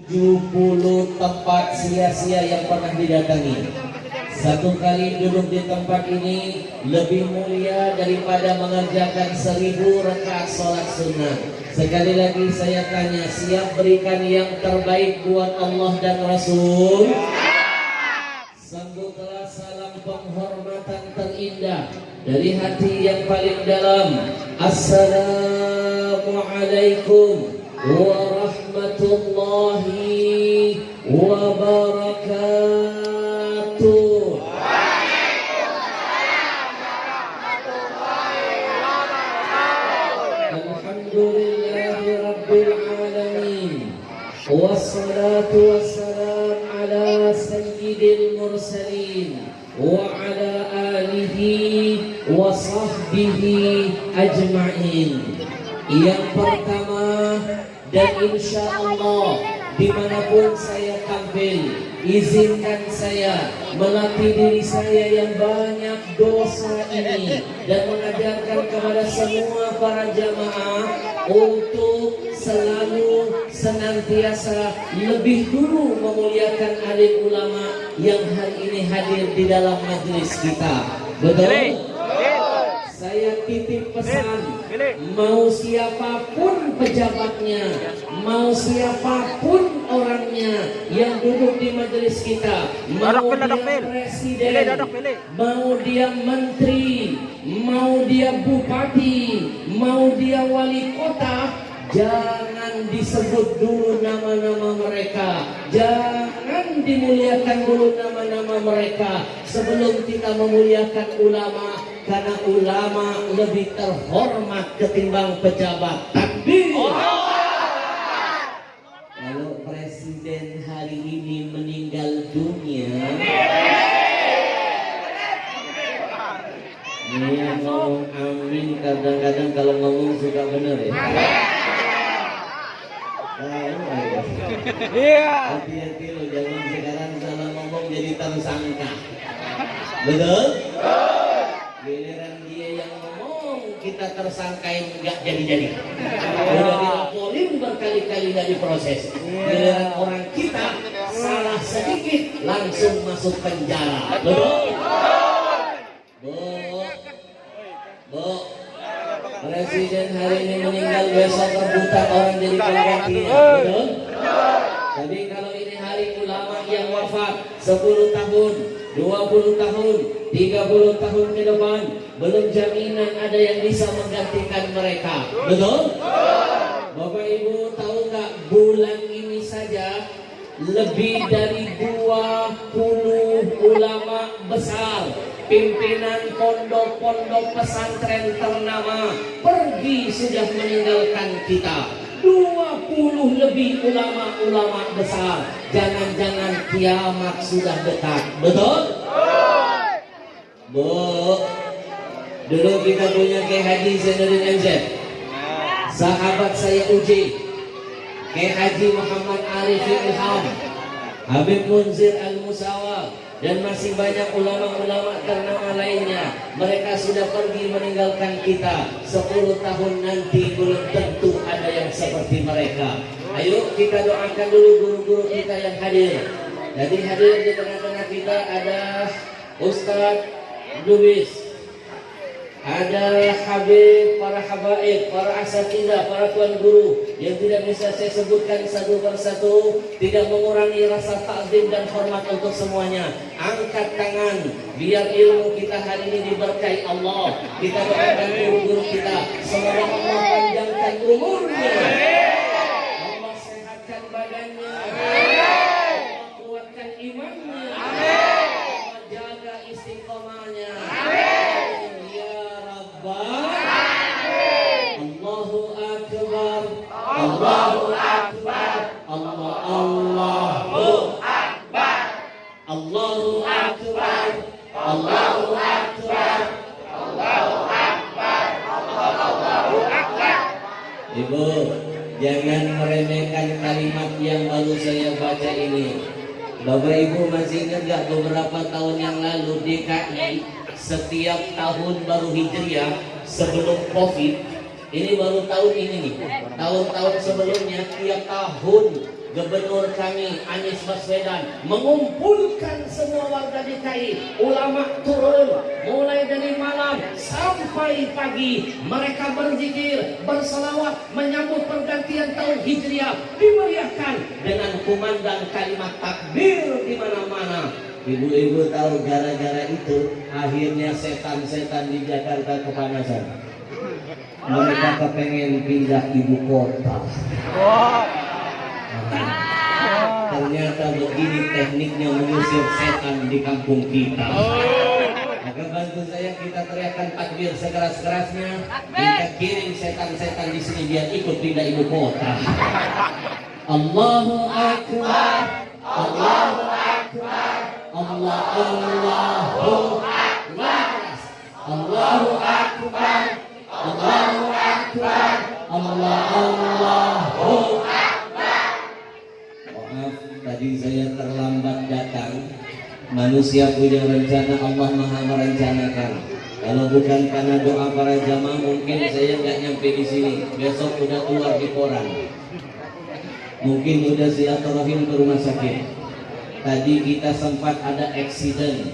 70 tempat sia-sia yang pernah didatangi. Satu kali duduk di tempat ini lebih mulia daripada mengerjakan 1000 rakaat sholat sunnah. Sekali lagi saya tanya, siap berikan yang terbaik buat Allah dan Rasul? Sambutlah salam penghormatan terindah dari hati yang paling dalam. Assalamualaikum warahmatullahi wabarakatuh. Alhamdulillahi rabbil alamin. Wassalatu wassalam ala sayyidil mursalin wa ala alihi wa sahbihi ajma'in. Yang pertama, dan insya Allah dimanapun saya tampil, izinkan saya melatih diri saya yang banyak dosa ini dan mengajarkan kepada semua para jamaah untuk selalu senantiasa lebih dulu memuliakan alim ulama yang hari ini hadir di dalam majelis kita. Betul? Saya titip pesan, mau siapapun pejabatnya, mau siapapun orangnya yang duduk di majelis kita, mau dia presiden, mau dia menteri, mau dia bupati, mau dia wali kota, jangan disebut dulu nama-nama mereka, jangan dimuliakan dulu nama-nama mereka sebelum kita memuliakan ulama. Karena ulama lebih terhormat ketimbang pejabat. Takbir. Kalau presiden hari ini meninggal dunia, ini ngomong amin kadang-kadang kalau ngomong suka bener ya. Hati-hati lo, jangan sekarang salah ngomong jadi tersangka. Betul? Giliran dia yang ngomong kita tersangkain nggak jadi-jadi. Udah dilaporin berkali-kali nggak diproses. Giliran orang kita salah sedikit langsung masuk penjara. Betul? Bu, presiden hari ini meninggal, besok rebutan orang jadi penggantinya. Betul? Jadi kalau ini hari ulama yang wafat 10 tahun, 20 tahun, 30 tahun ke depan, belum jaminan ada yang bisa menggantikan mereka. Betul? Bapak Ibu tahu nggak, bulan ini saja lebih dari 20 ulama besar, pimpinan pondok-pondok pesantren ternama pergi sudah meninggalkan kita. 20 lebih ulama-ulama besar. Jangan-jangan kiamat sudah dekat. Betul? Bu, dulu kita punya Kiai Haji Zainuddin MZ, sahabat saya Uji, Kiai Haji Muhammad Arif Ilham, Habib Munzir Al-Musawa, dan masih banyak ulama-ulama ternama lainnya. Mereka sudah pergi meninggalkan kita. 10 tahun nanti belum tentu ada yang seperti mereka. Ayo kita doakan dulu guru-guru kita yang hadir. Jadi hadir di tengah-tengah kita ada Ustadz Lubis, ada Habib, para habaib, para asatidzah, para tuan guru yang tidak bisa saya sebutkan satu persatu, tidak mengurangi rasa takzim dan hormat untuk semuanya. Angkat tangan biar ilmu kita hari ini diberkahi Allah. Kita doakan guru-guru kita, semoga Allah panjangkan umurnya, Allah sehatkan badannya, Allah kuatkan imannya, Allah jaga istiqomahnya. Allahu Akbar, Allahu Akbar, Allahu Akbar, Allahu Akbar, Allahu Akbar, Allahu Akbar, Allahu Akbar. Ibu, jangan meremehkan kalimat yang baru saya baca ini. Bapak Ibu masih ingat gak beberapa tahun yang lalu DKI setiap tahun baru Hijriah sebelum Covid, ini baru tahun ini nih, tahun-tahun sebelumnya tiap tahun Gubernur kami Anies Baswedan mengumpulkan semua warga DKI, ulama turun mulai dari malam sampai pagi, mereka berzikir, berselawat menyambut pergantian tahun Hijriah, dimeriahkan dengan kumandang kalimat takbir di mana-mana. Ibu-ibu tahu gara-gara itu akhirnya setan-setan di Jakarta kepanasan. Mereka kepengen pindah ibu kota. Ternyata begini tekniknya mengusir setan di kampung kita. Maka bantu saya kita teriakkan takbir sekeras-kerasnya. Kita kirim setan-setan di sini biar ikut pindah ibu kota. Allahu Akbar, Allahu Akbar, Allahu Akbar, Allahu Akbar, Allahu Akbar, Allahu Akbar. Maaf, tadi saya terlambat datang. Manusia punya rencana, Allah Maha merencanakan. Kalau bukan karena doa para jamaah, mungkin saya nggak nyampe di sini. Besok udah keluar di koran. Mungkin udah silaturahim ke rumah sakit. Tadi kita sempat ada eksiden.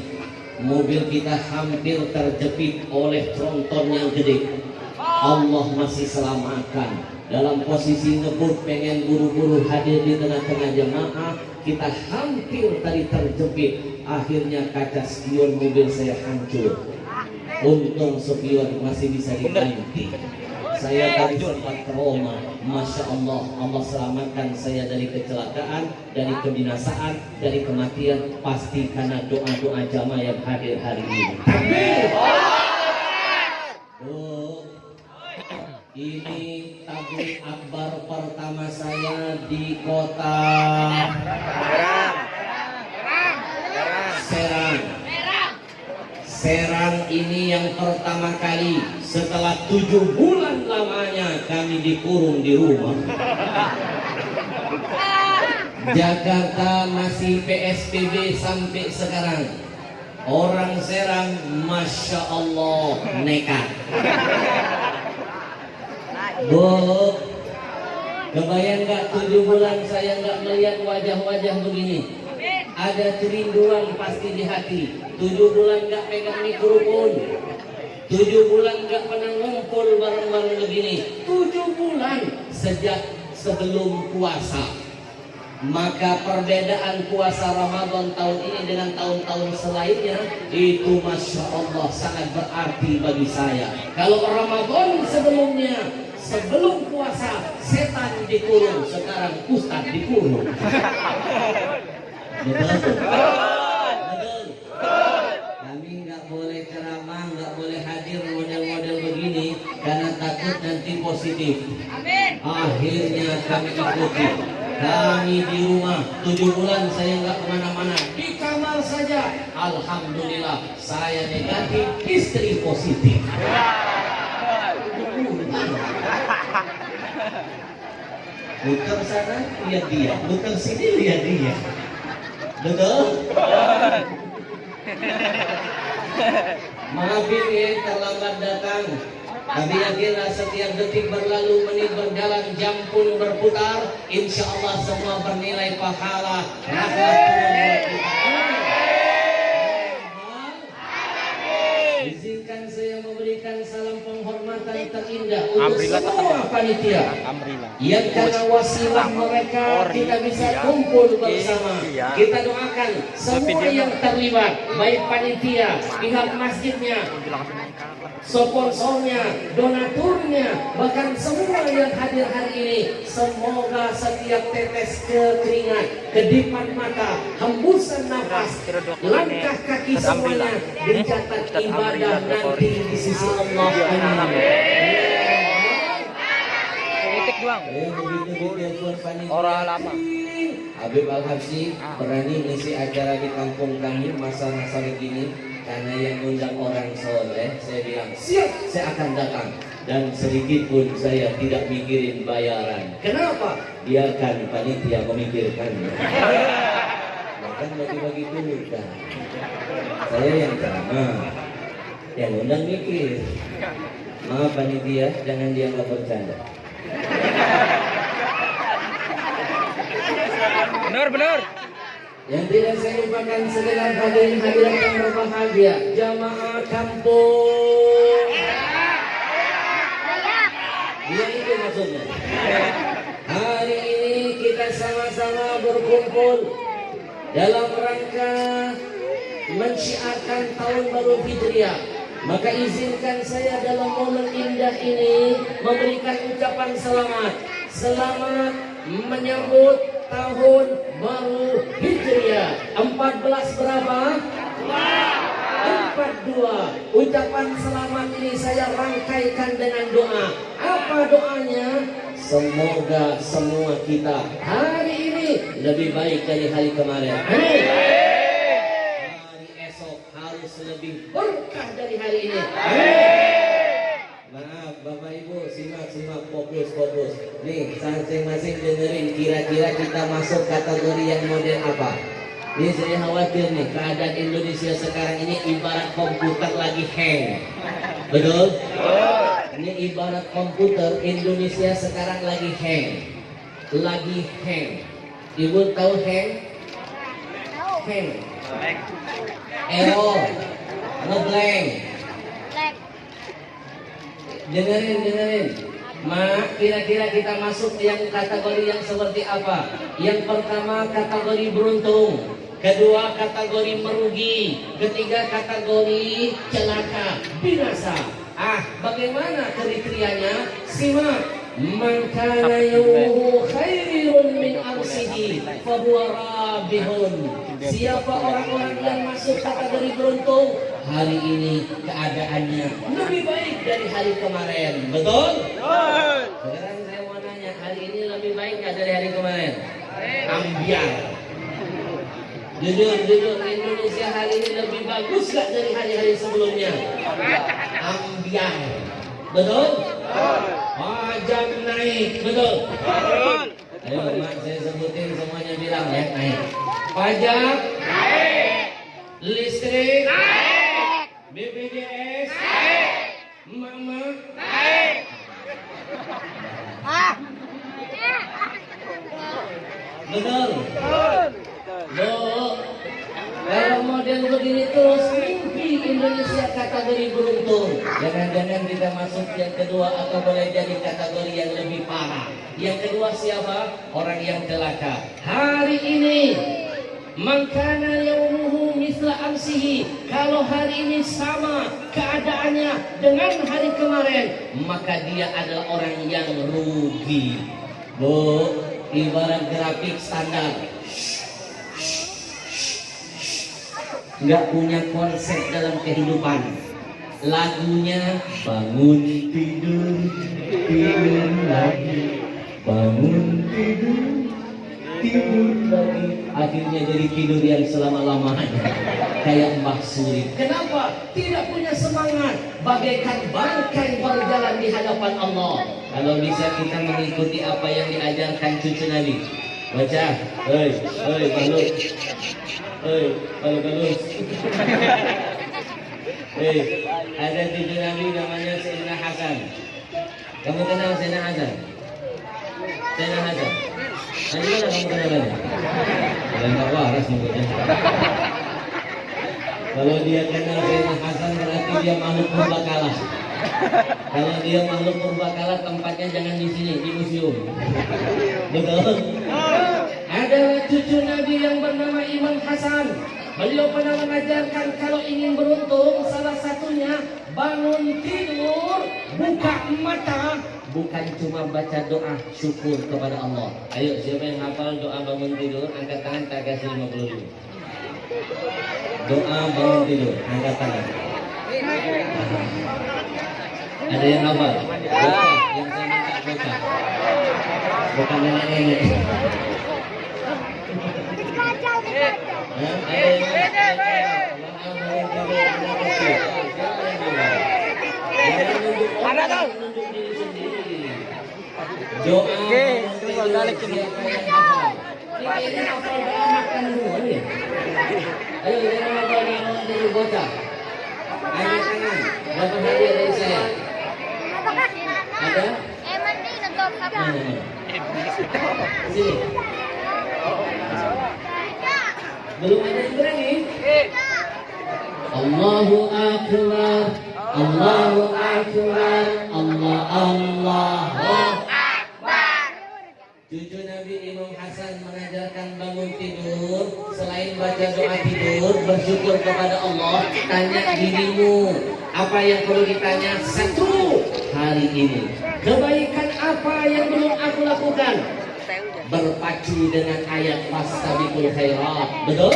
Mobil kita hampir terjepit oleh tronton yang gede. Allah masih selamatkan. Dalam posisi ngebut pengen buru-buru hadir di tengah-tengah jamaah, kita hampir tadi terjepit. Akhirnya kaca spion mobil saya hancur. Untung spion masih bisa diganti. Saya tadi sempat trauma. Masya Allah, Allah selamatkan saya dari kecelakaan, dari kebinasaan, dari kematian. Pasti karena doa-doa jamaah yang hadir hari ini. Ini tablik akbar pertama saya di kota Serang. Serang ini yang pertama kali setelah 7 bulan lamanya kami dikurung di rumah. Jakarta masih PSBB sampai sekarang. Orang Serang Masya Allah nekat. Bu, kebayang gak 7 bulan saya gak melihat wajah-wajah begini? Ada kerinduan pasti di hati. 7 bulan gak pegang mikrofon. 7 bulan gak pernah ngumpul bareng-bareng begini. 7 bulan sejak sebelum puasa. Maka perbedaan puasa Ramadan tahun ini dengan tahun-tahun selainnya itu Masya Allah sangat berarti bagi saya. Kalau Ramadan sebelumnya, sebelum puasa setan dikurung, sekarang ustaz dikurung. Betul. Kami nggak boleh ceramah, nggak boleh hadir model-model begini karena takut nanti positif. Akhirnya kami ikuti. Kami di rumah 7 bulan saya nggak kemana-mana, di kamar saja. Alhamdulillah saya negatif, istri positif. Muter sana lihat dia, muter sini lihat dia. Betul? Maafin ya terlambat datang. Kami yakinlah setiap detik berlalu, menit berjalan, jam pun berputar. Insya Allah semua bernilai pahala. Rahmat Tuhan. Izinkan saya memberikan salam penghormatan terindah untuk semua panitia yang karena wasilah mereka kita bisa kumpul bersama. Kita doakan semua yang terlibat, baik panitia, pihak masjidnya, sponsornya, donaturnya, bahkan semua yang hadir hari ini. Semoga setiap tetes keringat, kedipan mata, hembusan nafas, langkah kaki semuanya dicatat ibadah nanti di sisi Allah. Orang lama. Habib Al-Habsyi berani ngisi acara di kampung kami masa-masa begini karena yang undang orang soleh. Saya bilang siap, saya akan datang dan sedikit pun saya tidak mikirin bayaran. Kenapa? Biarkan panitia memikirkannya. Bahkan bagi-bagi pulsa. Saya yang ceramah, yang undang mikir. Maaf panitia, jangan dianggap bercanda. Benar. Yang tidak saya lupakan segenap hadirin yang berbahagia, jamaah kampung. Iya itu maksudnya. Hari ini kita sama-sama berkumpul dalam rangka mensyiarkan tahun baru Hijriah. Maka izinkan saya dalam momen indah ini memberikan ucapan selamat. Selamat menyambut tahun baru Hijriah 14 berapa? 42. Ucapan selamat ini saya rangkaikan dengan doa. Apa doanya? Semoga semua kita hari ini lebih baik dari hari kemarin. Hari esok harus lebih berkah dari hari ini. Maaf Bapak Ibu, simak fokus. Nih masing-masing dengerin kira-kira kita masuk kategori yang model apa. Ini saya khawatir nih keadaan Indonesia sekarang ini ibarat komputer lagi hang. Betul? Ini ibarat komputer Indonesia sekarang lagi hang. Ibu tahu hang? Error, ngeblank. Dengerin. Mak, kira-kira kita masuk yang kategori yang seperti apa? Yang pertama kategori beruntung, kedua kategori merugi, ketiga kategori celaka, binasa. Bagaimana kriterianya? Simak. Man kana yawmuhu khairun min amsihi fahuwa rabihun. Siapa orang-orang yang masuk kategori beruntung, hari ini keadaannya lebih baik dari hari kemarin. Betul? Sekarang saya mau nanya, hari ini lebih baik nggak dari hari kemarin? Ambiar. Jujur, Indonesia hari ini lebih bagus nggak dari hari-hari sebelumnya? Ambiar. Betul? Pajak naik. Betul? Ayo Mak, saya sebutin semuanya bilang ya, naik. Pajak naik. Listrik naik. BPJS naik. Mama naik. Betul? Loh, kalau model begini terus mimpi Indonesia kategori beruntung. Jangan-jangan kita masuk yang kedua atau boleh jadi kategori yang lebih parah. Yang kedua siapa? Orang yang celaka. Hari ini mangkana yaumuhu misla amsihi. Kalau hari ini sama keadaannya dengan hari kemarin, maka dia adalah orang yang rugi. Bu, ibarat grafik standar, nggak punya konsep dalam kehidupan. Lagunya bangun tidur lagi, bangun tidur lagi, akhirnya jadi tidur yang selama-lamanya kayak Mbah Suri. Kenapa? Tidak punya semangat, bagaikan bangkai berjalan di hadapan Allah. Kalau bisa kita mengikuti apa yang diajarkan cucu Nabi. Baca, balut. Balut. Ada cucu Nabi namanya Sayyidina Hasan. Kamu kenal Sayyidina Hasan? Sayyidina Hasan. Nanti mana kamu kenalannya? Dan tak waras mulutnya. Kalau dia kenal Sayyidina Hasan berarti dia makhluk purbakala. Kalau dia makhluk purbakala tempatnya jangan di sini, di museum. Betul? Adalah cucu Nabi yang bernama Imam Hasan. Beliau pernah mengajarkan kalau ingin beruntung, salah satunya bangun tidur, buka mata, bukan cuma baca doa syukur kepada Allah. Ayo, siapa yang hafal doa bangun tidur, angkat tangan, tak kasih 50 ribu. Doa bangun tidur, angkat tangan. Ada yang hafal? Bocah, yang saya minta bocah, bukan nenek-nenek. Ada tuh. Doa. Oke, tunggu balik ini. Ini hafal doa makan dulu ya. Ayo kita hafal doa dulu bocah. Angkat tangan. Dapat hadiah dari saya. Ada? Sini. Belum ada yang berani? Allahu Akbar, Allahu Akbar, Allahu Cucu Nabi Imam Hasan mengajarkan bangun tidur, selain baca doa tidur, bersyukur kepada Allah, tanya dirimu, apa yang perlu ditanya? Satu, hari ini, kebaikan apa yang belum aku lakukan? Berpacu dengan ayat fastabiqul khairat. Betul?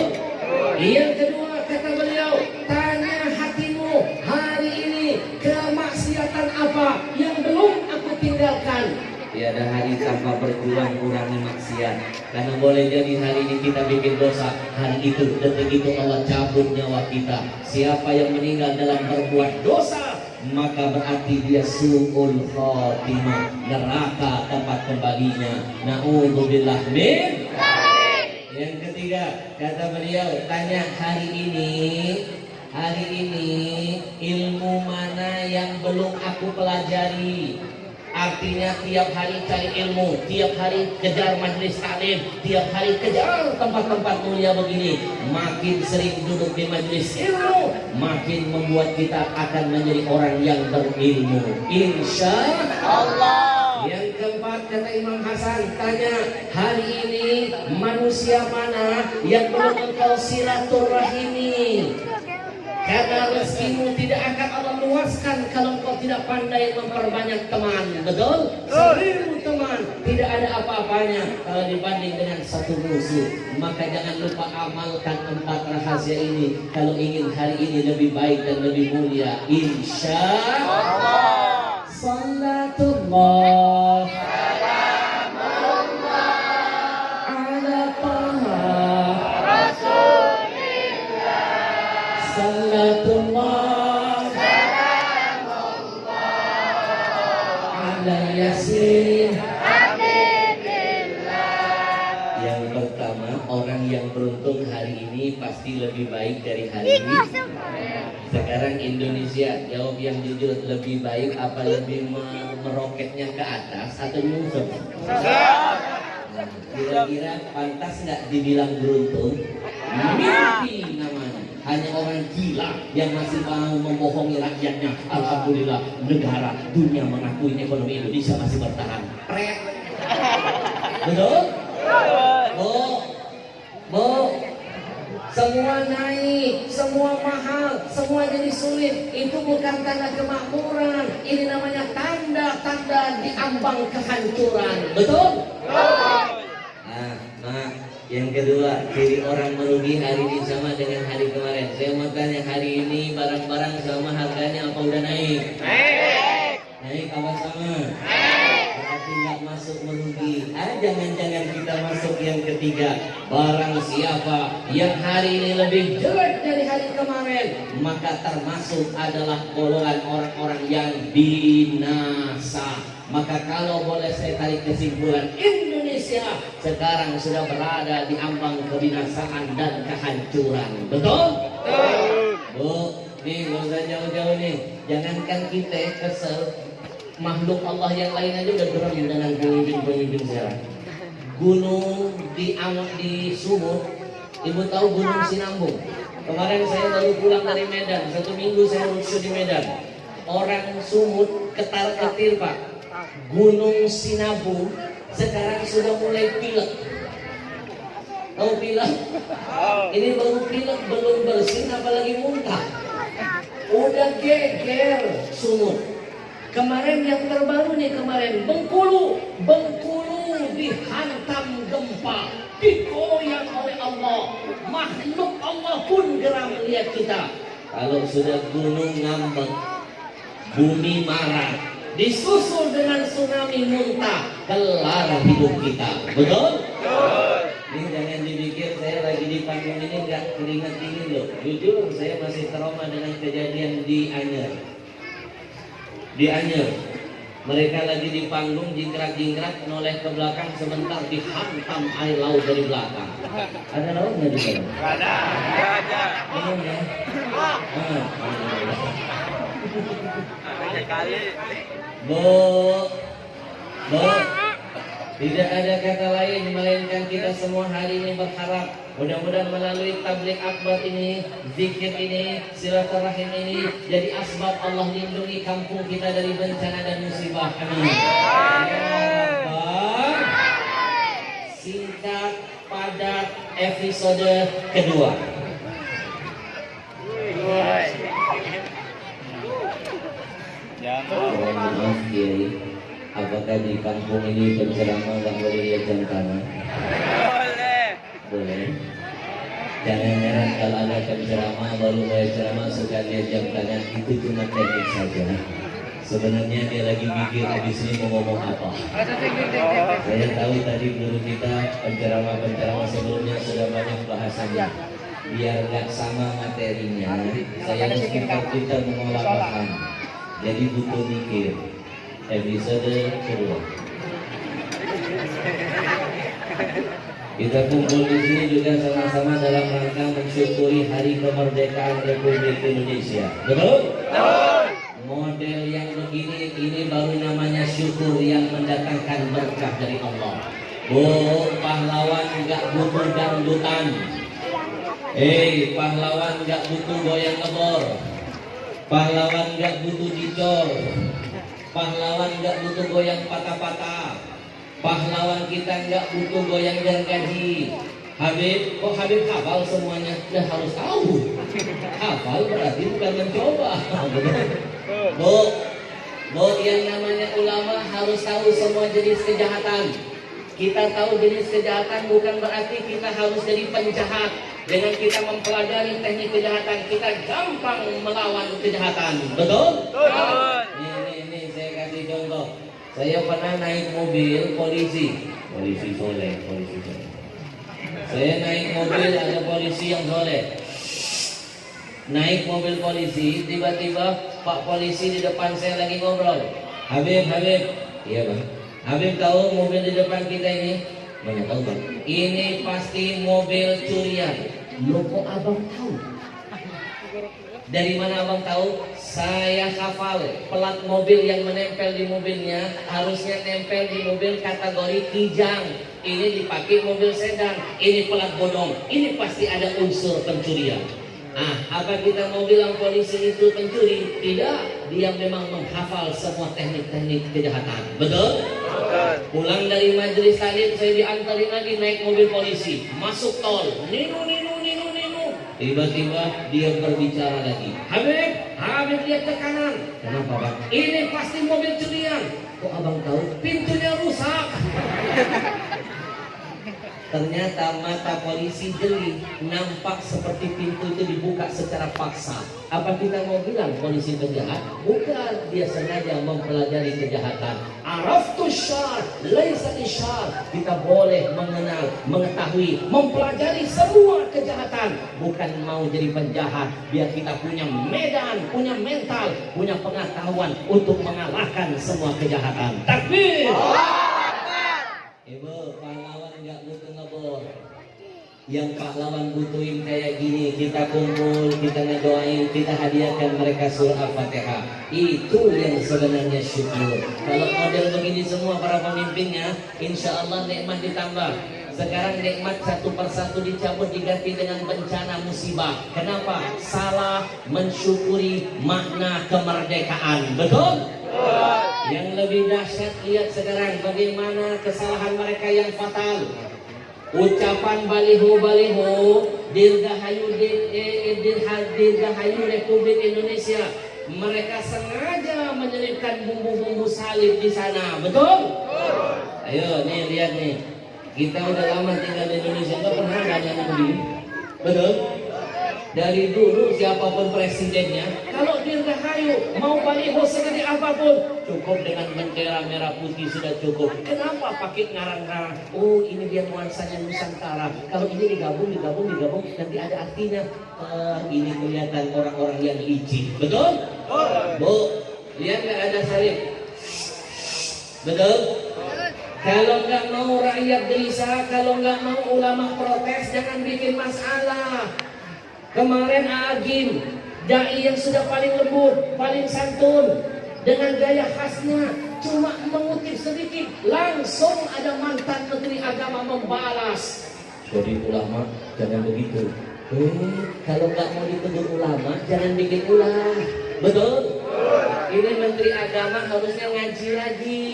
Yang kedua, kata beliau, tanya hatimu, hari ini kemaksiatan apa yang belum aku tinggalkan? Tiada hari tanpa berjuang kurangi maksiat. Karena boleh jadi hari ini kita bikin dosa, hari itu, detik itu Allah cabut nyawa kita. Siapa yang meninggal dalam berbuat dosa, maka berarti dia su'ul khotimah, neraka tempat kembalinya. Na'udzubillah min. Yang ketiga, kata beliau, tanya hari ini ilmu mana yang belum aku pelajari? Artinya tiap hari cari ilmu, tiap hari kejar majelis taklim, tiap hari kejar tempat-tempat mulia begini. Makin sering duduk di majelis ilmu, makin membuat kita akan menjadi orang yang berilmu, insya Allah. Yang keempat, kata Imam Hasan, tanya hari ini manusia mana yang belum engkau silaturahimi? Karena rezekimu tidak akan Allah luaskan kalau engkau tidak pandai memperbanyak teman. Betul? Seribu teman tidak ada apa-apanya kalau dibanding dengan satu musuh. Maka jangan lupa amalkan 4 rahasia ini kalau ingin hari ini lebih baik dan lebih mulia, insya Allah. Salatullah ala taha salatullah ala yasin. Yang pertama, orang yang beruntung hari ini pasti lebih baik dari hari ini. Sekarang Indonesia, jawab yang jujur, lebih baik apa lebih meroketnya ke atas atau nyungsep? Kira-kira pantas nggak dibilang beruntung? Mimpi namanya. Hanya orang gila yang masih mau membohongi rakyatnya. Alhamdulillah, negara dunia mengakui ekonomi Indonesia masih bertahan. Betul? Bu, semua naik, semua mahal, semua jadi sulit. Itu bukan tanda kemakmuran. Ini namanya tanda-tanda diambang kehancuran. Betul? Nah, yang kedua, ciri orang merugi hari ini sama dengan hari kemarin. Saya mau tanya, hari ini barang-barang sama harganya apa udah naik? Naik apa sama? Berarti nggak masuk merugi. Jangan-jangan kita masuk yang ketiga. Barang siapa yang hari ini lebih jelek dari hari kemarin, maka termasuk adalah golongan orang-orang yang binasa. Maka kalau boleh saya tarik kesimpulan, Indonesia sekarang sudah berada di ambang kebinasaan dan kehancuran. Betul? Bu, nih gak usah jauh-jauh nih. Jangankan kita kesel, makhluk Allah yang lain aja udah geram dengan pemimpin-pemimpin sekarang. Gunung di Sumut, ibu tahu Gunung Sinambung? Kemarin saya baru pulang dari Medan, 1 minggu saya roadshow di Medan. Orang Sumut ketar-ketir Pak. Gunung Sinabung sekarang sudah mulai pilek. Tahu pilek? Ini baru pilek, belum bersin apalagi muntah. Udah geger Sumut. Kemarin yang terbaru nih, kemarin Bengkulu dihantam gempa, dikoyak oleh Allah. Makhluk Allah pun geram melihat kita. Kalau sudah gunung ngambek, bumi marah, disusul dengan tsunami muntah, kelar hidup kita. Betul? Ini jangan dipikir saya lagi di panggung ini nggak keringat dingin loh. Jujur saya masih trauma dengan kejadian di Anyer. Mereka lagi di panggung jingkrak-jingkrak, noleh ke belakang, sebentar dihantam air laut dari belakang. Ada laut nggak di sana? Ada. Belum ya? Bu, Tidak ada kata lain melainkan kita semua hari ini berharap mudah-mudahan melalui tabligh akbar ini, zikir ini, silaturahim ini jadi asbab Allah lindungi kampung kita dari bencana dan musibah. Amin. Singkat padat episode kedua. Maaf Kiai, apakah di kampung ini penceramah nggak boleh lihat jam tangan? Boleh. Jangan-jangan kalau ada penceramah baru mulai ceramah suka lihat jam tangan, itu cuma teknik saja. Sebenarnya dia lagi mikir habis ini mau ngomong apa. Saya tahu tadi guru kita penceramah sebelumnya sudah banyak bahasannya. Biar nggak sama materinya, saya mesti pintar mengolah paham. Jadi butuh mikir. Episode kedua. Kita kumpul di sini juga sama-sama dalam rangka mensyukuri Hari Kemerdekaan Republik Indonesia. Betul? Betul. Model yang begini ini baru namanya syukur yang mendatangkan berkah dari Allah. Pahlawan nggak butuh dangdutan. Pahlawan nggak butuh goyang ngebor. Pahlawan nggak butuh dicor. Pahlawan nggak butuh goyang patah-patah. Pahlawan kita nggak butuh goyang gergaji. Habib, kok Habib hafal semuanya? Udah harus tahu. Hafal berarti bukan mencoba. Bu, yang namanya ulama harus tahu semua jenis kejahatan. Kita tahu jenis kejahatan bukan berarti kita harus jadi penjahat. Dengan kita mempelajari teknik kejahatan, kita gampang melawan kejahatan. Betul? Betul. Ini saya kasih contoh. Saya pernah naik mobil polisi soleh. Saya naik mobil ada polisi yang soleh. Naik mobil polisi, tiba-tiba Pak polisi di depan saya lagi ngobrol. Habib. Iya bang. Habib tahu mobil di depan kita ini? Mana tahu bang? Ini pasti mobil curian. Loh kok abang tahu? Dari mana abang tahu? Saya hafal pelat mobil yang menempel di mobilnya harusnya nempel di mobil kategori kijang. Ini dipakai mobil sedan. Ini pelat bodong. Ini pasti ada unsur pencurian. Apa kita mau bilang polisi itu pencuri? Tidak, dia memang menghafal semua teknik-teknik kejahatan. Betul? Pulang dari majelis taklim saya diantarin lagi naik mobil polisi, masuk tol, ninu. Tiba-tiba dia berbicara lagi. Habib lihat ke kanan. Kenapa bang? Ini pasti mobil curian. Kok abang tahu? Pintunya rusak. Ternyata mata polisi jeli, nampak seperti pintu itu dibuka secara paksa. Apa kita mau bilang polisi penjahat? Bukan, dia sengaja mempelajari kejahatan. Araftu syar, laisa isyar. Kita boleh mengenal, mengetahui, mempelajari semua kejahatan. Bukan mau jadi penjahat, biar kita punya medan, punya mental, punya pengetahuan untuk mengalahkan semua kejahatan. Takbir! Ibu, pahlawan nggak butuh ngebor. Yang pahlawan butuhin kayak gini, kita kumpul, kita ngedoain, kita hadiahkan mereka surah Al-Fatihah. Itu yang sebenarnya syukur. Kalau model begini semua para pemimpinnya, insya Allah nikmat ditambah. Sekarang nikmat satu persatu dicabut diganti dengan bencana musibah. Kenapa? Salah mensyukuri makna kemerdekaan. Betul? Yang lebih dahsyat lihat sekarang bagaimana kesalahan mereka yang fatal. Ucapan baliho Dirgahayu Republik Indonesia. Mereka sengaja menyelipkan bumbu-bumbu salib di sana. Betul? Ayo nih lihat nih. Kita udah lama tinggal di Indonesia, nggak pernah ada yang begini. Betul? Dari dulu siapapun presidennya, kalau Dirgahayu mau baliho segede apapun, cukup dengan bendera merah putih sudah cukup. Kenapa pakai ngarang-ngarang? Oh ini dia nuansanya Nusantara. Kalau ini digabung, nanti ada artinya. Ini kelihatan orang-orang yang licin. Betul? Bu, lihat nggak ada salib? Betul? Kalau nggak mau rakyat gelisah, kalau nggak mau ulama protes, jangan bikin masalah. Kemarin Agim, dai yang sudah paling lembut, paling santun, dengan gaya khasnya, cuma mengutip sedikit, langsung ada mantan Menteri Agama membalas. Jadi ulama jangan begitu. Kalau nggak mau ditegur ulama, jangan bikin ulah. Betul? Ini Menteri Agama harusnya ngaji lagi,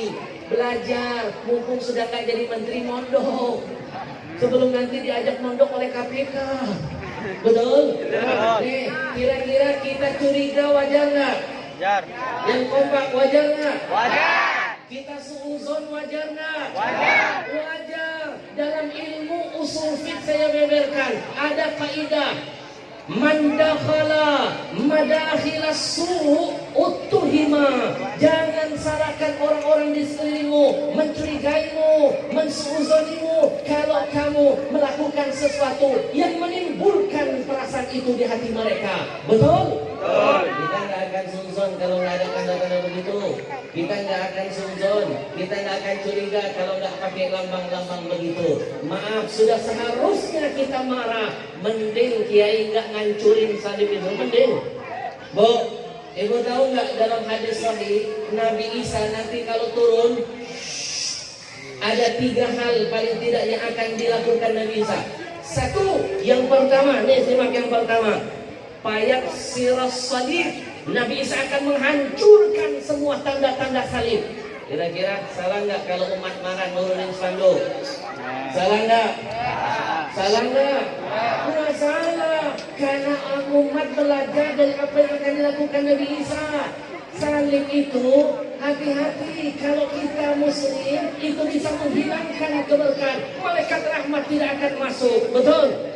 belajar. Mumpung sudah nggak jadi menteri, mondok. Sebelum nanti diajak mondok oleh KPK. Betul? Nih, kira-kira kita curiga wajar nggak? Wajar. Yang kompak wajar nggak? Wajar. Kita suuzon wajar nggak? Wajar. Wajar. Dalam ilmu usul fiqh saya beberkan ada kaidah man dakhala madakhilas su' uttuhima. Jangan salahkan orang-orang di sekelilingmu, mencurigaimu, mensuuzonimu kalau kamu melakukan sesuatu yang menimbulkan perasaan itu di hati mereka. Betul? Kita nggak akan suzon kalau nggak ada tanda-tanda begitu. Kita nggak akan suzon, kita nggak akan curiga kalau nggak pakai lambang-lambang begitu. Maaf, sudah seharusnya kita marah. Mending kiai nggak ngancurin salib itu, mending. Bu, ibu tahu nggak dalam hadis sahih Nabi Isa nanti kalau turun ada 3 hal paling tidak yang akan dilakukan Nabi Isa. Satu, yang pertama, nih simak yang pertama. Payak siras salib. Nabi Isa akan menghancurkan semua tanda-tanda salib. Kira-kira salah nggak kalau umat marah nurunin spanduk? Salah nggak? Salah nggak? Nggak salah. Karena umat belajar dari apa yang akan dilakukan Nabi Isa. Salib itu hati-hati, kalau kita muslim itu bisa menghilangkan keberkahan. Malaikat rahmat tidak akan masuk. Betul?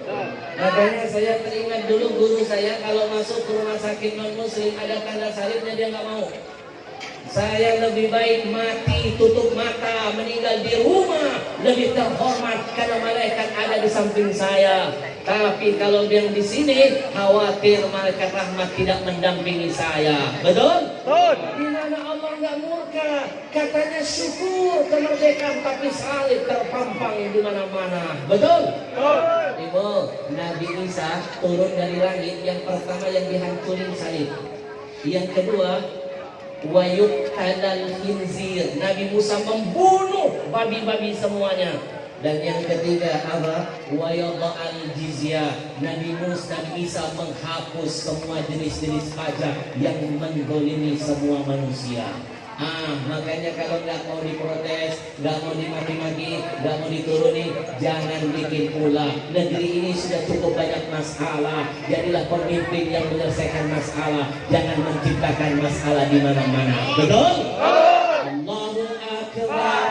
Makanya saya teringat dulu guru saya kalau masuk ke rumah sakit non muslim ada tanda salibnya dia nggak mau. Saya lebih baik mati tutup mata meninggal di rumah lebih terhormat karena malaikat ada di samping saya. Tapi kalau yang di sini khawatir malaikat rahmat tidak mendampingi saya. Betul? Betul. Di mana Allah nggak murka? Katanya syukur kemerdekaan tapi salib terpampang di mana-mana. Betul? Betul. Ibu, Nabi Isa turun dari langit, yang pertama yang dihancurin salib. Yang kedua, wayuk hadal khinzir. Nabi Musa membunuh babi-babi semuanya. Dan yang ketiga apa? Wayadha al-jizyah. Nabi Isa menghapus semua jenis-jenis pajak yang menggolimi semua manusia. Makanya kalau nggak mau diprotes, nggak mau dimaki-maki, nggak mau dituruni, jangan bikin ulah. Negeri ini sudah cukup banyak masalah. Jadilah pemimpin yang menyelesaikan masalah, jangan menciptakan masalah di mana-mana. Betul? Allahu akbar,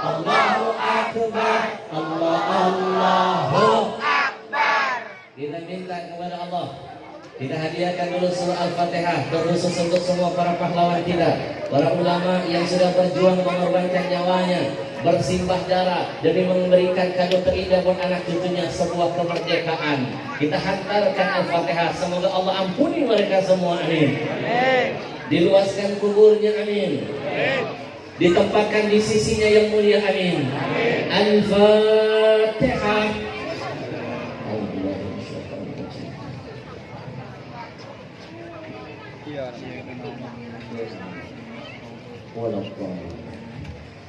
Allahu akbar, Allahu akbar. Kita minta kepada Allah. Kita hadiahkan dulu surah Al-Fatihah terkhusus untuk semua para pahlawan kita, para ulama yang sudah berjuang mengorbankan nyawanya, bersimbah darah demi memberikan kado terindah buat anak cucunya sebuah kemerdekaan. Kita hantarkan Al-Fatihah, semoga Allah ampuni mereka semua, amin. Diluaskan kuburnya, amin. Ditempatkan di sisinya yang mulia, amin. Al-Fatihah.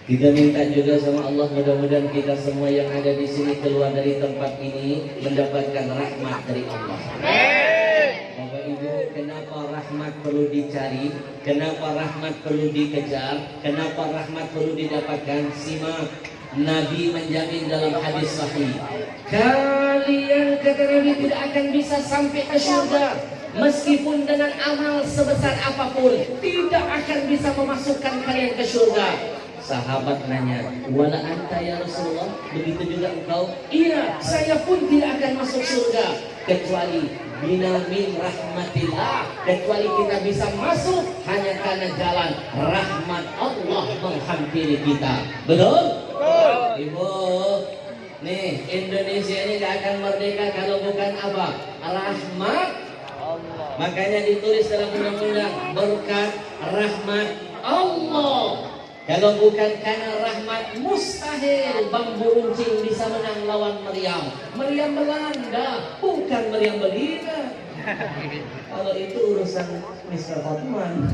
Kita minta juga sama Allah, mudah-mudahan kita semua yang ada di sini keluar dari tempat ini mendapatkan rahmat dari Allah. Bapak Ibu, kenapa rahmat perlu dicari? Kenapa rahmat perlu dikejar? Kenapa rahmat perlu didapatkan? Simak, Nabi menjamin dalam hadis sahih, kalian, kata Nabi, tidak akan bisa sampai ke surga meskipun dengan amal sebesar apapun, tidak akan bisa memasukkan kalian ke surga. Sahabat nanya, wala anta ya Rasulullah, begitu juga engkau? Iya, saya pun tidak akan masuk surga kecuali binamin rahmatillah, kecuali kita bisa masuk hanya karena jalan rahmat Allah menghampiri kita. Betul? Ibu, nih Indonesia ini gak akan merdeka kalau bukan apa? Rahmat Allah. Makanya ditulis dalam undang-undang berkat rahmat Allah. Kalau bukan karena rahmat, mustahil bambu runcing bisa menang lawan Maryam. Maryam Belanda, bukan Maryam Belina. Kalau itu urusan Mr. Hotman.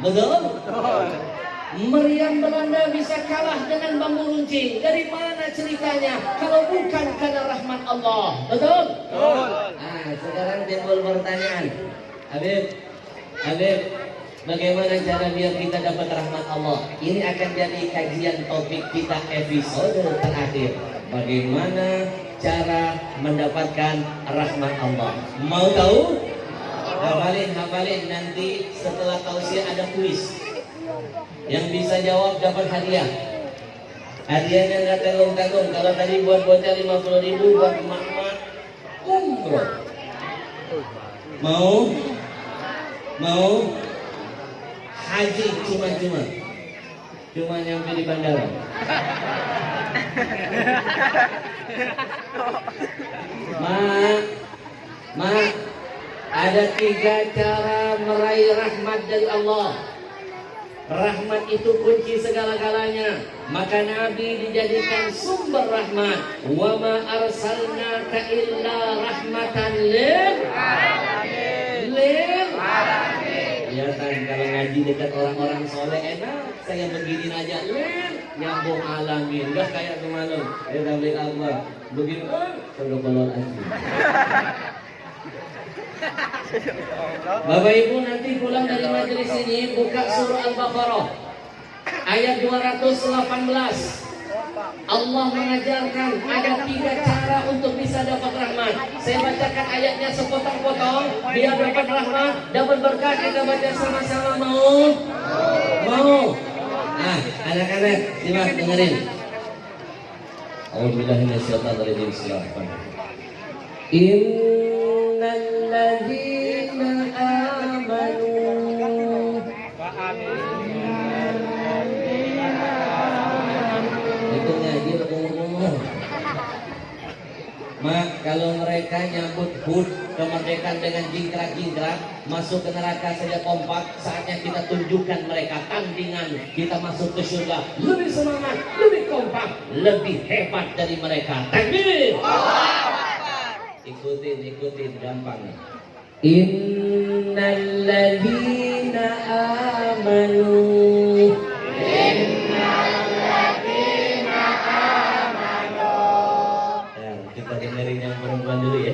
Betul? Meriam Belanda bisa kalah dengan bambu runcing. Dari mana ceritanya? Kalau bukan karena rahmat Allah. Betul? Betul. Nah, sekarang timbul pertanyaan. Habib, bagaimana cara biar kita dapat rahmat Allah? Ini akan jadi kajian topik kita episode terakhir. Bagaimana cara mendapatkan rahmat Allah? Mau tahu? Hafalin nanti setelah tausiah ada kuis. Yang bisa jawab dapat hadiah. Hadiahnya nggak tanggung-tanggung. Kalau tadi buat bocah 50.000, buat emak-emak umroh. Mau haji cuma nyampe di bandara. Mak, ada 3 cara meraih rahmat dari Allah. Rahmat itu kunci segala-galanya. Maka Nabi dijadikan sumber rahmat. Wa ma arsalnaka illa rahmatan lil alamin. Ya kan, kalau ngaji dekat orang-orang soleh enak. Saya begini aja, nyambung alamin. Enggak kayak kemarin. Tabligh Allah. Begini, kalau aja. Bapak Ibu nanti pulang dari majelis ini buka surah Al-Baqarah ayat 218. Allah mengajarkan ada 3 cara untuk bisa dapat rahmat. Saya bacakan ayatnya sepotong-potong biar dapat rahmat, dapat berkah. Kita baca sama-sama. Mau? Nah, anak-anak simak dengerin. A'udzubillahi minasyaitonir rajim. Innalladzina amanu itu ngaji ngomong. Mak, kalau mereka nyambut HUT kemerdekaan dengan jingkrak-jingkrak, masuk ke neraka saja kompak, saatnya kita tunjukkan mereka tandingan. Kita masuk ke surga lebih semangat, lebih kompak, lebih hebat dari mereka. Takbir! Ikutin gampang. Innalladzina amanu. Nah, kita dengerin yang perempuan dulu ya.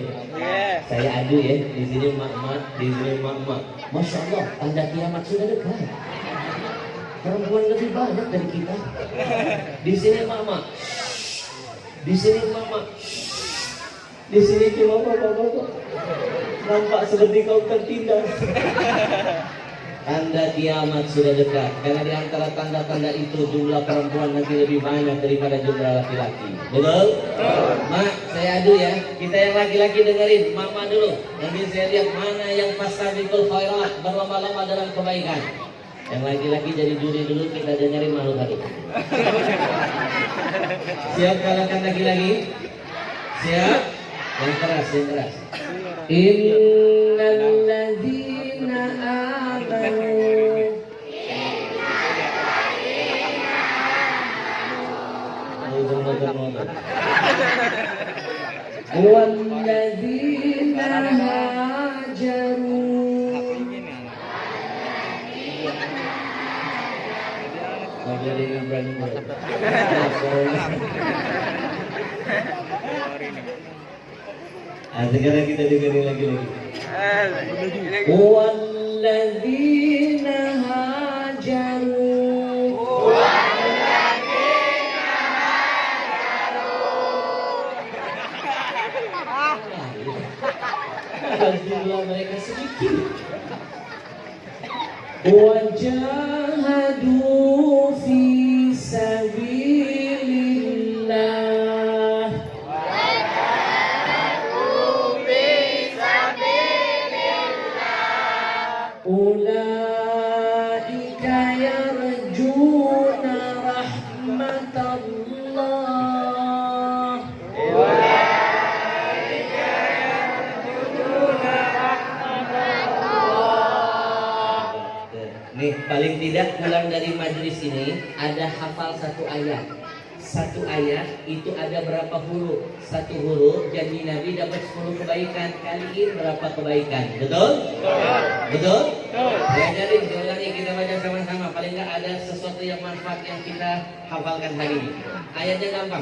Saya adu ya. Di sini mak-mak, di sini mak-mak. Masya Allah, tanda kiamat sudah dekat. Perempuan lebih banyak dari kita. Di sini mak-mak. Di sini mak-mak. Di sini cuma bapak-bapak. Nampak seperti kau tertindas. Tanda kiamat sudah dekat. Karena di antara tanda-tanda itu jumlah perempuan nanti lebih banyak daripada jumlah laki-laki. Betul? Mak, saya adu ya. Kita yang laki-laki dengerin. Mama dulu. Nanti saya lihat mana yang fastabiqul khairat, berlomba-lomba dalam kebaikan. Yang laki-laki jadi juri dulu, kita dengerin makhluk halus. Siap kalahkan laki-laki? Siap? Yang keras. Innalladzina amanu. Walladzina hajaru. Sekarang kita dengerin lagi. Walladzina hajaru. Jumlah mereka sedikit. Wajahadu fi sabilillah. Ulaika yarjuna rahmatallah. Nih, paling tidak pulang dari majelis ini ada hafal 1 ayat. satu ayat itu ada berapa huruf? Satu huruf janji Nabi dapat 10 kebaikan. Kaliin berapa kebaikan? Betul? Betul? Ya, jadi diulangi kita baca sama-sama. Paling nggak ada sesuatu yang manfaat yang kita hafalkan hari ini. Ayatnya gampang.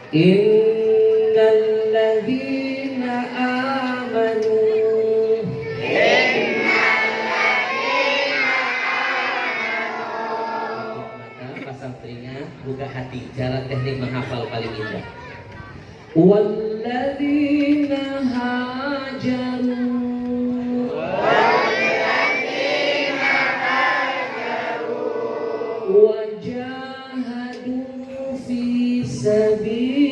Innal ladzina amanu pasang telinga, buka hati. Cara teknik menghafal paling indah. Walladzina hajaru wajahadu fi sabilillah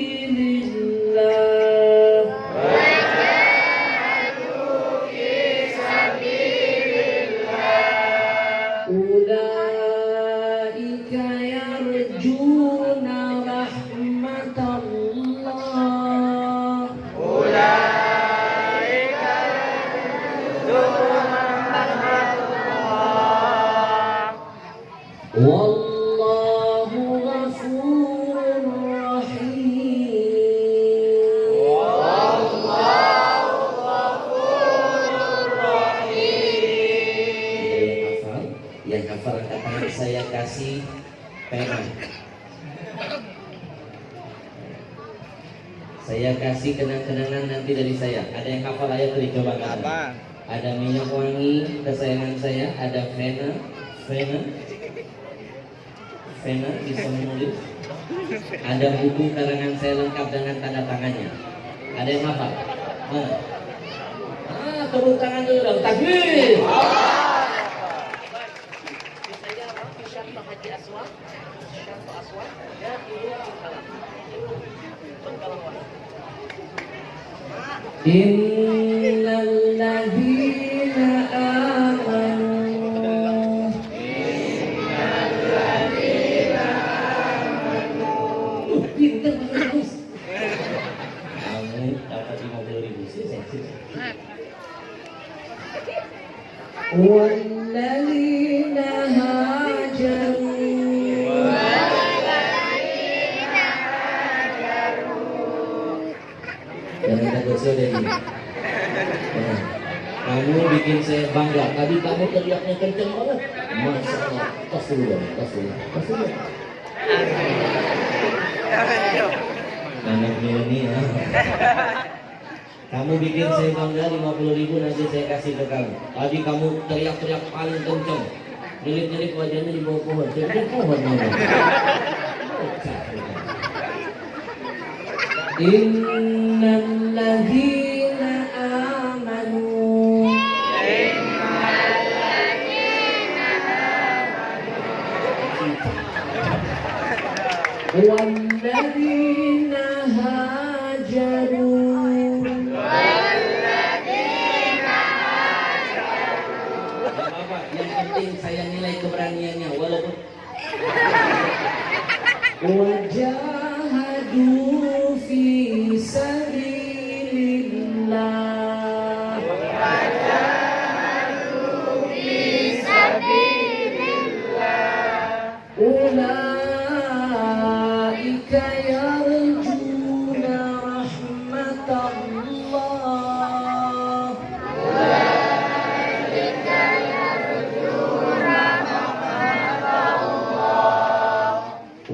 ulaika yarjuna rahmatallah wallahu ghafurur rahim. Yang hafal angkat tangan, saya kasih pena. Saya kasih kenang-kenangan nanti dari saya. Ada yang hafal ayat tadi, coba katakan. Ada minyak wangi kesayangan saya, ada pena bisa menulis. Ada buku karangan saya lengkap dengan tanda tangannya. Ada yang hafal? Mana? Tepuk tangan dulu dong. Takbir. Innal ladzina amanu pintar bagus. Kamu dapat 50.000 sih sensi. Walladzina hajaru jangan takut saya dari kamu bikin saya bangga. Tadi kamu teriaknya kenceng banget. Masya Allah. Tas dulu. Anak milenial. Kamu bikin saya bangga 50.000 nanti saya kasih ke kamu. Tadi kamu teriak-teriak paling kenceng. Nyelip-nyelip wajahnya di bawah pohon. Jadi pohon mana? Innal ladzina amanu walladzina hajaru yang penting saya nilai keberaniannya walaupun wajahadu fi sabilillah ulaika yarjuna rahmatallah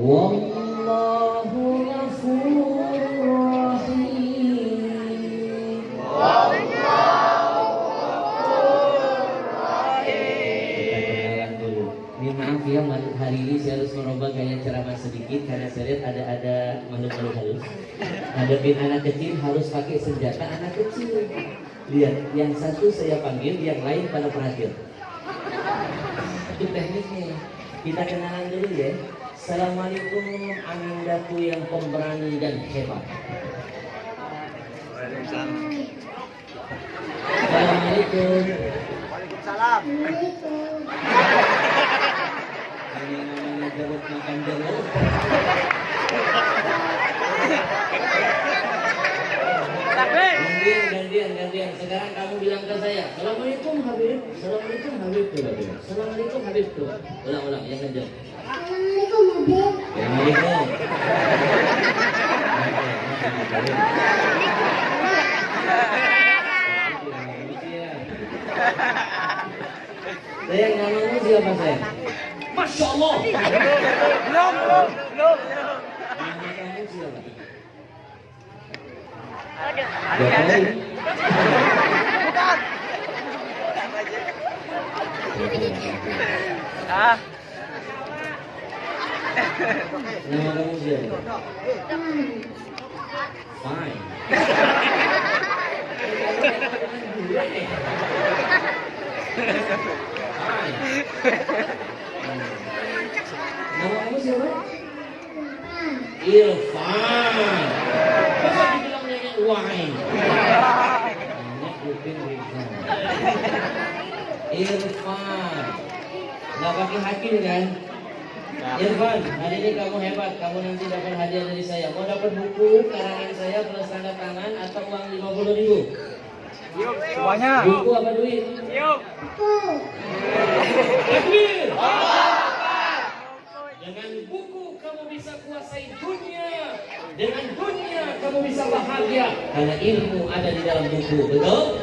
wallahu ghafurur rahim. Kita kenalan dulu. Ini maaf ya, hari ini saya harus merubah gaya ceramah sedikit karena saya lihat ada makhluk-makhluk halus. Hadapin anak kecil harus pakai senjata anak kecil. Lihat, yang satu saya panggil, yang lain pada perhatian. Itu tekniknya. Kita kenalan dulu ya. Assalamualaikum anandaku yang pemberani dan hebat. Assalamualaikum. Waalaikumsalam. Ini namanya jeruk makan jeruk. Gantian. Sekarang kamu bilang ke saya, Assalamualaikum Habib. Assalamualaikum Habib. Assalamualaikum Habib. Ulang yang kencang. Assalamualaikum Habib. Assalamualaikum. Sayang, namamu siapa sayang? Masya Allah. Belum. Nama kamu siapa? Jokowi. Ah, Nama kamu siapa? Fine. Fine. Nama kamu siapa? Irfan. Masa dibilang nenek wine? Nenek Upin Irfan. Irfan. Nggak pakai hakim kan? Irfan, hari ini kamu hebat. Kamu nanti dapat hadiah dari saya. Mau dapat buku karangan saya plus tanda tangan atau uang 50.000? semuanya. Buku apa duit? Takbir. Dengan buku kamu bisa kuasai dunia. Dengan dunia kamu bisa bahagia. Karena ilmu ada di dalam buku, betul?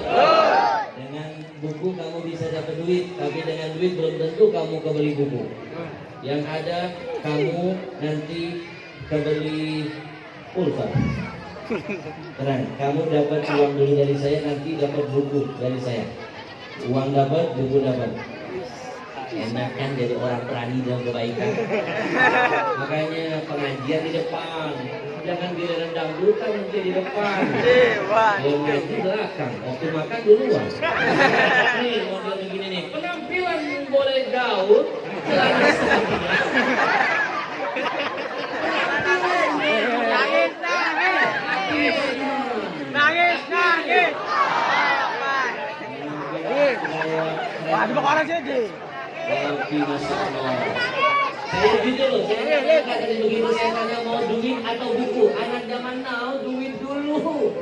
Dengan buku kamu bisa dapat duit, tapi dengan duit belum tentu kamu kebeli buku. Yang ada kamu nanti kebeli pulsa. Terang, kamu dapat uang dulu dari saya, nanti dapat buku dari saya. Uang dapat, buku dapat. Enak kan jadi orang berani dalam kebaikan. Makanya pengajian di depan, jangan giliran dangdutan nanti di depan. Kalau ngaji belakang, waktu makan duluan. Nih model begini nih, penampilan boleh gaul, celana setengah. Nangis. Wah, di orang sini. Masya Allah. Saya gitu loh, saya nggak tadi begitu saya tanya mau duit atau buku. Anak zaman now duit dulu.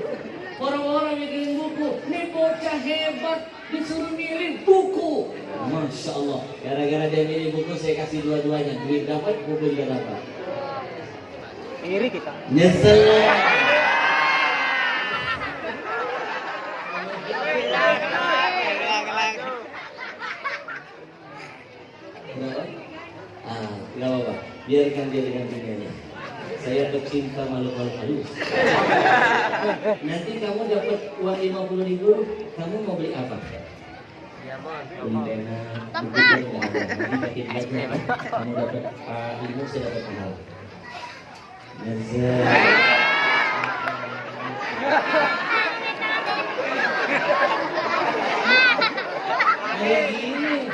Orang-orang mikirin buku. Nih bocah hebat disuruh milih buku. Masya Allah. Gara-gara dia milih buku saya kasih dua-duanya. Duit dapat, buku juga dapat. Iri kita. Nyesel. Nggak apa-apa, biarkan dia dengan dunianya. Saya pecinta makhluk-makhluk halus. Nanti kamu dapat uang 50.000, kamu mau beli apa? Beli pena, buku pun nggak ada. Nanti makin banyak, kamu dapat ilmu, saya dapat pahala. Kayak gini,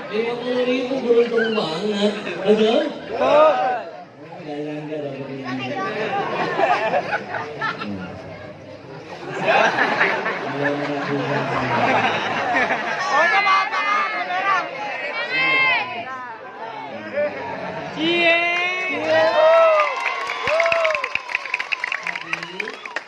50.000 beruntung banget, betul? Gak dapat ini. Oh, coba apa? Iya.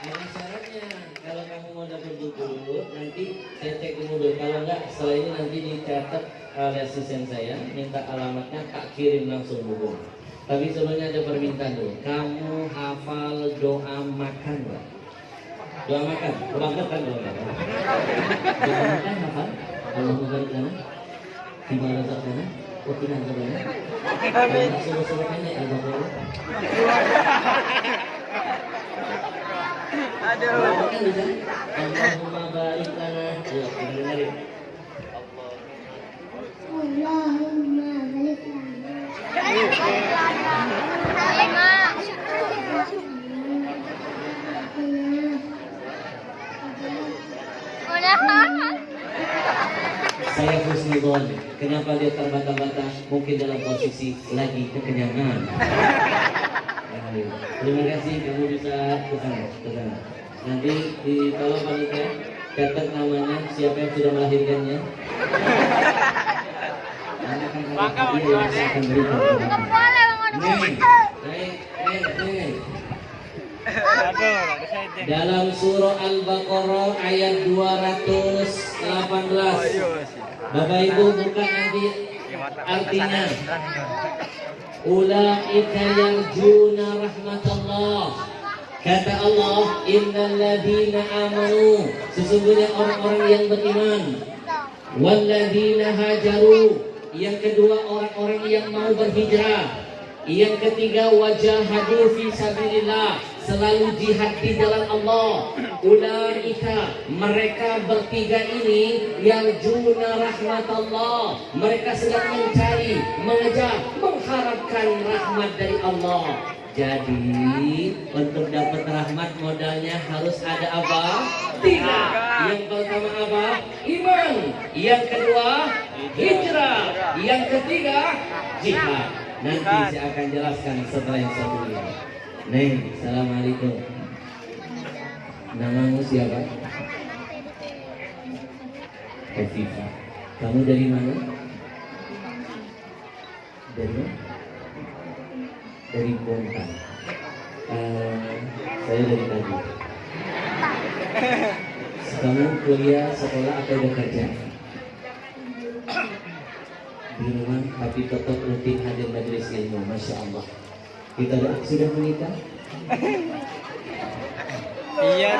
Ada syaratnya, kalau kamu mau dapat buku dulu, nanti saya cek dulu. Kalau enggak, setelah ini nanti dicatat oleh asisten saya, minta alamatnya, tak kirim langsung buku. Tapi sebelumnya ada permintaan dulu. Kamu hafal doa makan nggak? Doa makan, berangkat kan doa makan? Doa makan hafal? Allahumma barik lana, fima razaqtana, wa qina adzabannar. Suruh-suruhnya al-Baqarah. Aduh. Kan bisa? Allahumma barik lana. Ayo, kita dengerin. Allahumma balik lana. Saya husnuzon. Kenapa dia terbata-bata? Mungkin dalam posisi lagi kekenyangan. Terima kasih, kamu bisa ke sana. Nanti ditolong panitia catat namanya, siapa yang sudah melahirkannya. Bangga, akan berikan. Nih. Dalam surah Al-Baqarah ayat 218. Bapak Ibu buka nanti artinya. Ulaika yarjuna rahmatullah Kata Allah, innal ladzina amanu, sesungguhnya orang-orang yang beriman, wal ladzina hajaru, yang kedua orang-orang yang mau berhijrah, yang ketiga wajahadu fi sabilillah, selalu jihad di jalan Allah. Ulaika, mereka bertiga ini yang juna rahmatullah, mereka sedang mencari, mengejar, mengharapkan rahmat dari Allah. Jadi untuk dapat rahmat modalnya harus ada apa? Tiga. Yang pertama apa? Iman. Yang kedua hijrah. Yang ketiga jihad. Nanti saya akan jelaskan setelah yang satu ini. Neng, assalamualaikum. Namamu siapa? Eviva. Kamu dari mana? Dari mana? Dari Bontang. Saya dari tadi. Kamu kuliah, sekolah atau udah kerja? Di rumah, tapi tetap rutin hadir majelis ilmu. Masya Allah. Kita sudah menikah? Iya.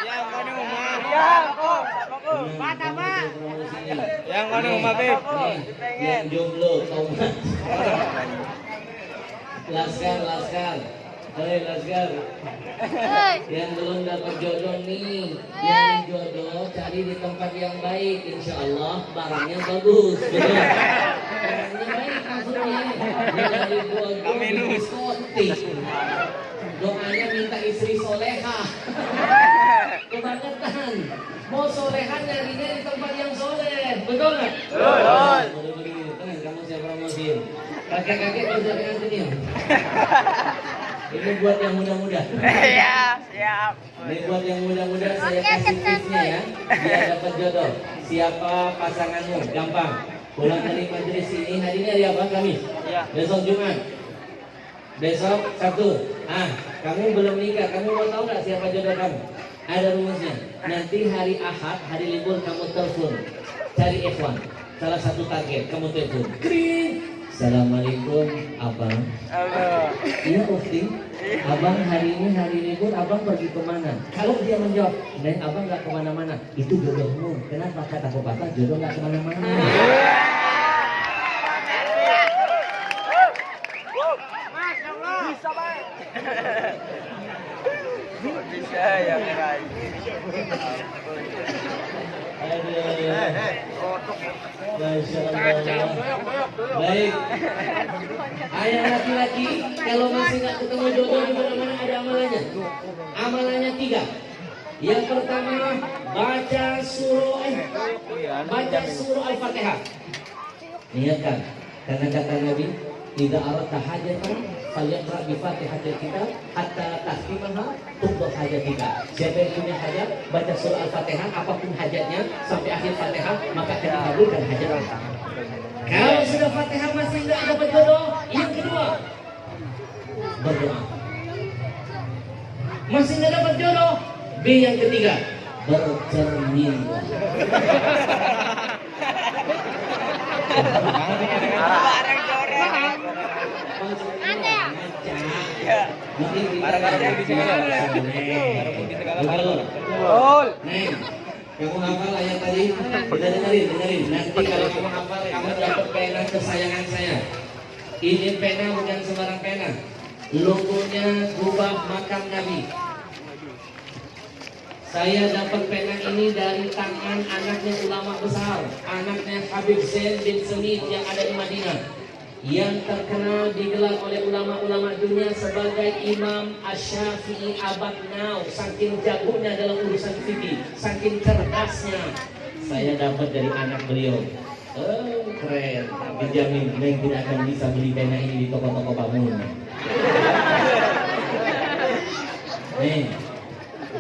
Yang mana rumah? Iya, kok. Mata, Pak. Yang mana rumah, Beb? Yang jomblo, tomat. Laskar. Hei Laskar. Yang belum dapat jodoh nih, yang jodoh cari di tempat yang baik, insya Allah barangnya bagus. Barangnya baik maksudnya. Dari jodoh diskotik. Doanya minta istri soleha. Kebangetan. Mau soleha nyarinya di tempat yang soleh, betul nggak? Betul. Tenang, kamu saya promosiin. Kakek-kakek bisa pengantin ya. Ini buat yang muda-muda. Iya, siap. Ini buat yang muda-muda, saya kasih tipsnya ya, biar dapat jodoh. Siapa pasanganmu? Gampang. Pulang dari majelis ini, hari ini hari apa? Kamis. Iya. Besok Jumat. Besok Sabtu. Kamu belum nikah, kamu mau tahu nggak siapa jodoh kamu? Ada rumusnya. Nanti hari Ahad, hari libur kamu telepon, cari ikhwan. Salah satu target, kamu telepon. Kring. Assalamualaikum, abang. Halo. Iya Ukti, abang hari ini hari libur, abang pergi kemana? Kalau dia menjawab, Neng abang nggak kemana-mana, itu jodohmu. Kenapa? Kata pepatah, jodoh nggak kemana-mana. Masya Allah. Bisa baik. Bisa ya keren. Masya Allah. Baik. Ayah laki-laki, kalau masih nggak ketemu jodoh di mana-mana ada amalannya. Amalannya 3. Yang pertama baca surah Al-Fatihah. Niatkan, karena kata Nabi, "Idza aradta hajatan falyaqra bi Fatihatil kitab hatta tahtimaha tubdu hajatika." Siapa yang punya hajat, baca surah Al-Fatihah apapun hajatnya sampai akhir Fatihah, maka akan dikabulkan hajatnya. Kalau sudah Fatihah masih tidak dapat jodoh, yang kedua berdoa. Masih tidak dapat jodoh, B yang ketiga bercermin. Barang coret. Barang-barang di sini. Betul. Neng, kamu hafal ayat tadi? Kita dengerin. Nanti kalau kamu hafal, kamu dapat pena kesayangan saya. Ini pena bukan sembarang pena. Logonya Kubah Makam Nabi. Saya dapat pena ini dari tangan anaknya ulama besar, anaknya Habib Zain bin Semit yang ada di Madinah, yang terkenal digelar oleh ulama-ulama dunia sebagai Imam Asy-Syafi'i abad now. Saking jagonya dalam urusan fikih, saking cerdasnya. Saya dapat dari anak beliau. Keren. Dijamin Neng tidak akan bisa beli pena ini di toko-toko bangun. Neng,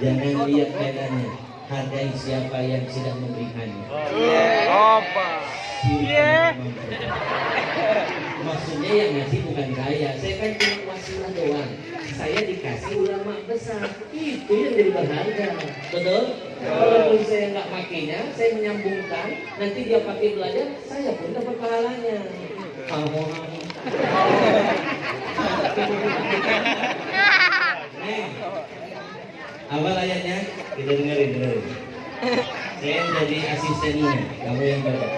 jangan lihat penanya, hargai siapa yang sedang memberikannya. Apa? Iya. Maksudnya yang ngasih bukan saya kan cuma wasilah doang. Saya dikasih ulama besar, itu yang jadi berharga, betul? Walaupun saya nggak pakainya, saya menyambungkan, nanti dia pakai belajar, saya pun dapat pahalanya. Neng, apa layaknya? Kita dengerin. Saya jadi asistennya, kamu yang baca.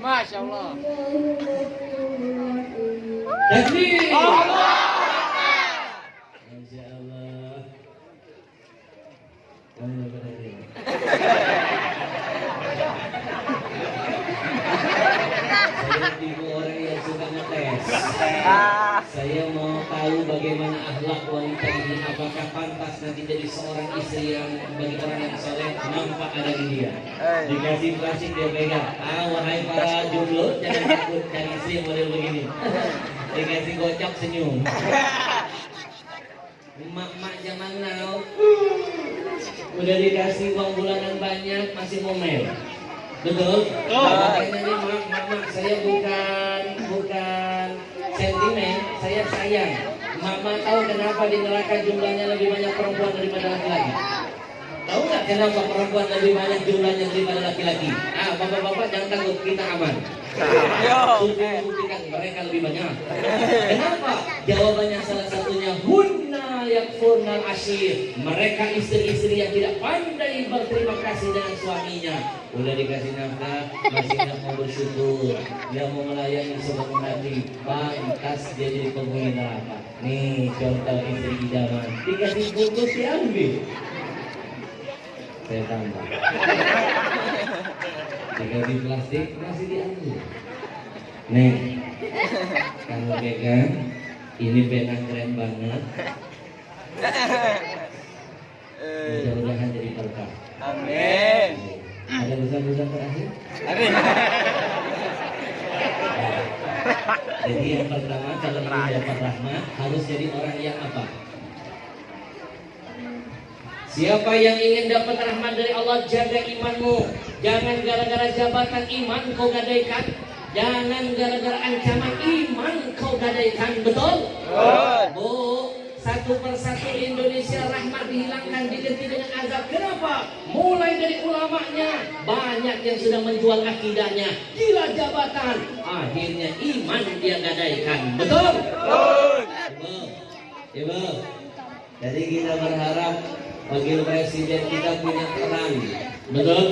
Masya Allah. Takbir. Allah. Masya Allah. Kamu apa tadi? Saya tipe orang yang suka ngetes. Saya mau tahu bagaimana akhlak wanita ini. Apakah pantas nanti jadi seorang istri yang bagi orang yang soleh nampak ada di dia. Dikasih plastik dia pegang. Wahai para jomblo, jangan takut cari istri model begini. Dikasih gocap senyum. Mak-mak zaman now udah dikasih uang bulanan banyak masih ngomel. Betul? Makanya nih mak, saya bukan sentimen, saya sayang. Mama tahu kenapa di neraka jumlahnya lebih banyak perempuan daripada laki-laki? Tahu nggak kenapa perempuan lebih banyak jumlahnya daripada laki-laki? Bapak-bapak jangan takut, kita aman. Buktikan mereka lebih banyak. Kenapa? Jawabannya salah satunya hunna yakfurnal ashir. Mereka istri-istri yang tidak pandai berterima kasih dengan suaminya. Udah dikasih nafkah, masih nggak mau bersyukur. Dia mau melayani sebagai nabi, pantas dia jadi penghuni neraka. Nih contoh istri idaman. Dikasih bungkus diambil. Saya tambah. Dikasih plastik masih diambil. Nih, kamu pegang. Ini benang keren banget. Mudah-mudahan jadi berkah. Amin. Ada pesan-pesan terakhir? Amin. Jadi yang pertama kalau ingin dapat rahmat harus jadi orang yang apa? Siapa yang ingin dapat rahmat dari Allah, jaga imanmu. Jangan gara-gara jabatan iman kau gadaikan. Jangan gara-gara ancaman iman kau gadaikan. Betul? Bu, satu persatu Indonesia rahmat dihilangkan, diganti dengan azab. Kenapa? Mulai dari ulamanya, banyak yang sudah menjual akidahnya. Gila jabatan, akhirnya iman dia gadaikan. Betul? Ibu, jadi kita berharap wakil presiden kita punya peran. Betul?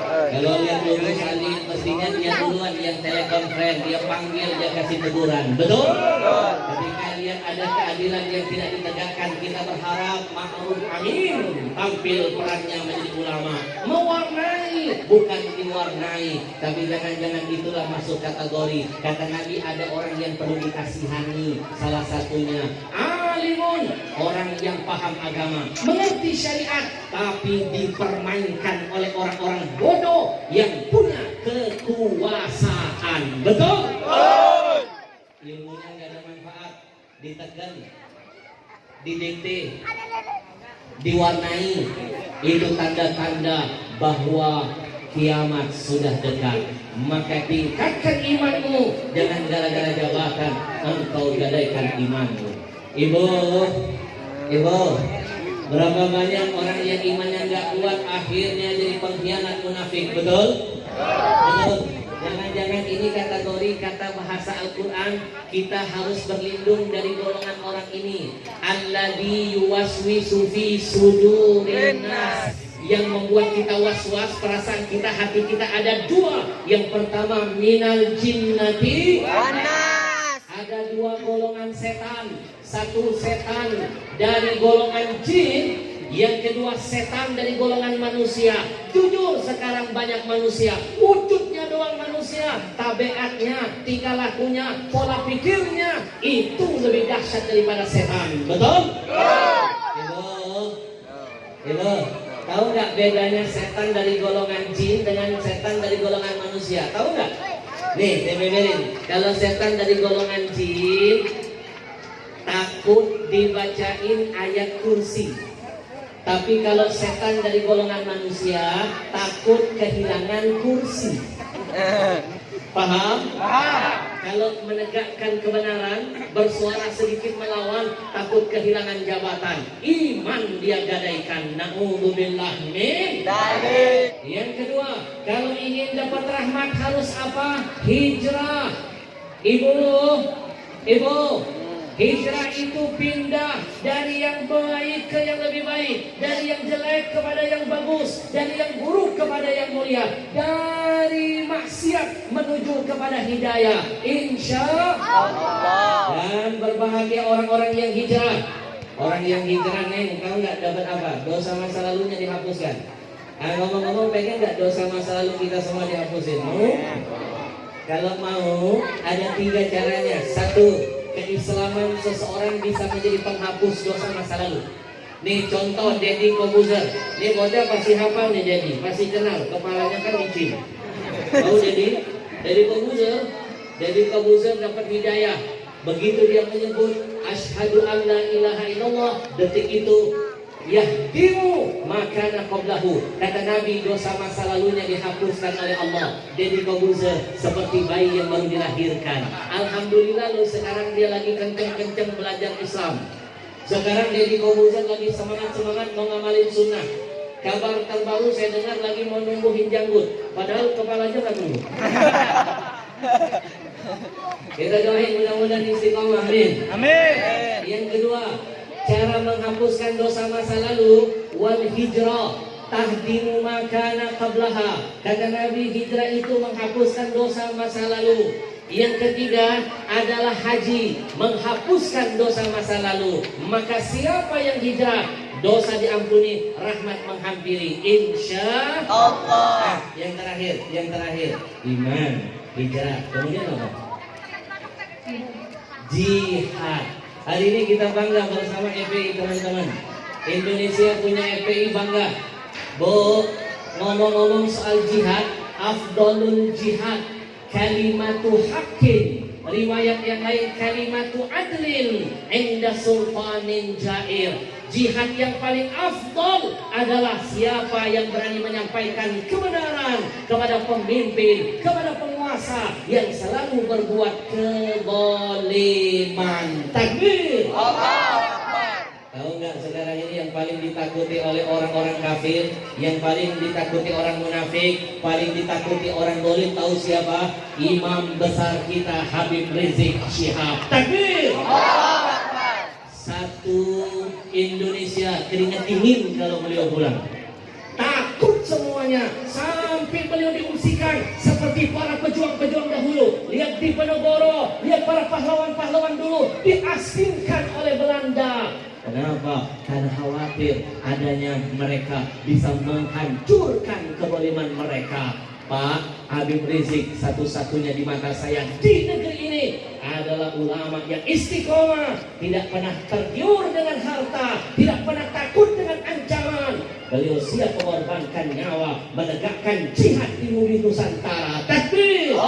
Kalau lihat dulu salin, mestinya dia duluan yang telekonferensi, dia panggil, dia kasih teguran. Betul? Ketika lihat ada keadilan yang tidak ditegakkan, kita berharap ma'ruf amin tampil perannya menjadi ulama, mewarnai, bukan diwarnai. Tapi jangan-jangan itulah masuk kategori. Kata Nabi, ada orang yang perlu dikasihani. Salah satunya alimun, orang yang paham agama, mengerti syariat, tapi dipermainkan oleh orang-orang bodoh yang punya kekuasaan. Betul? Ilmunya nggak ada manfaat, ditekan, didikte, diwarnai. Itu tanda-tanda bahwa kiamat sudah dekat. Maka tingkatkan imanmu, jangan gara-gara jabatan engkau gadaikan imanmu. Ibu, berapa banyak orang yang imannya nggak kuat akhirnya jadi pengkhianat munafik, betul? Betul. Jangan-jangan ini kategori kata bahasa Al-Quran, kita harus berlindung dari golongan orang ini. Alladzi yuwaswisu fi sudurin nas, yang membuat kita was-was, perasaan kita, hati kita ada dua. Yang pertama minal jinnati wanas, ada dua golongan setan. Satu setan dari golongan jin, yang kedua setan dari golongan manusia. Jujur sekarang banyak manusia, wujudnya doang manusia, tabiatnya, tingkah lakunya, pola pikirnya itu lebih dahsyat daripada setan. Betul? Ibu, tahu nggak bedanya setan dari golongan jin dengan setan dari golongan manusia? Tahu nggak? Nih, saya beberin. Kalau setan dari golongan jin, takut dibacain ayat kursi. Tapi kalau setan dari golongan manusia takut kehilangan kursi. Paham? Kalau menegakkan kebenaran, bersuara sedikit melawan, takut kehilangan jabatan. Iman dia gadaikan. Na'udzubillah min dzalik. Yang kedua, kalau ingin dapat rahmat harus apa? Hijrah. Ibu, hijrah itu pindah dari yang baik ke yang lebih baik, dari yang jelek kepada yang bagus, dari yang buruk kepada yang mulia, dari maksiat menuju kepada hidayah, insya Allah. Dan berbahagia orang-orang yang hijrah. Orang yang hijrah nih, kamu nggak dapat apa? Dosa masa lalunya dihapuskan. Ngomong-ngomong, pengen nggak dosa masa lalu kita semua dihapusin? Mau? Kalau mau, ada 3 caranya. 1, keislaman seseorang bisa menjadi penghapus dosa masa lalu. Nih contoh Deddy Kobuzer. Nih bocah pasti hafal nih Deddy, pasti kenal. Kepalanya kan licin. Tahu Deddy Kobuzer dapat hidayah. Begitu dia menyebut asyhadu an la ilaha illallah, detik itu yahdimu makana qablahu. Kata Nabi, dosa masa lalunya dihapuskan oleh Allah. Deddy Kobuzer seperti bayi yang baru dilahirkan. Alhamdulillah lo sekarang dia lagi kenceng-kenceng belajar Islam. Sekarang Deddy Kobuzer lagi semangat-semangat mau ngamalin sunnah. Kabar terbaru saya dengar lagi mau numbuhin janggut, padahal kepalanya nggak tumbuh. Kita doain mudah-mudahan istiqomah, amin. Amin. Yang kedua, cara menghapuskan dosa masa lalu, wal hijrah tahdimu makana qablaha. Kata Nabi, hijrah itu menghapuskan dosa masa lalu. Yang ketiga adalah haji, menghapuskan dosa masa lalu. Maka siapa yang hijrah, dosa diampuni, rahmat menghampiri, insya Allah. Yang terakhir, iman, hijrah. Kemudian apa? Jihad. Hari ini kita bangga bersama FPI, teman-teman. Indonesia punya FPI, bangga. Bu, ngomong-ngomong soal jihad, afdalul jihad kalimatu haqqin. Riwayat yang lain kalimatu adlin inda sultanin jair. Jihad yang paling afdal adalah siapa yang berani menyampaikan kebenaran kepada pemimpin, kepada penguasa yang selalu berbuat kezaliman. Takbir. Tahu nggak sekarang ini yang paling ditakuti oleh orang-orang kafir, yang paling ditakuti orang munafik, paling ditakuti orang dolim, tahu siapa? Imam besar kita Habib Rizik Syihab. Takbir. Satu Indonesia keringat dingin kalau beliau pulang. Takut semuanya, sampai beliau diungsikan seperti para pejuang-pejuang dahulu. Lihat di Penogoro, lihat para pahlawan-pahlawan dulu diasingkan oleh Belanda. Kenapa? Karena khawatir adanya mereka bisa menghancurkan kezaliman mereka. Pak Habib Rizik satu-satunya di mata saya di negeri ini adalah ulama yang istiqomah, tidak pernah tergiur dengan harta, tidak pernah takut dengan ancaman. Beliau siap mengorbankan nyawa menegakkan jihad di bumi Nusantara. Takbir.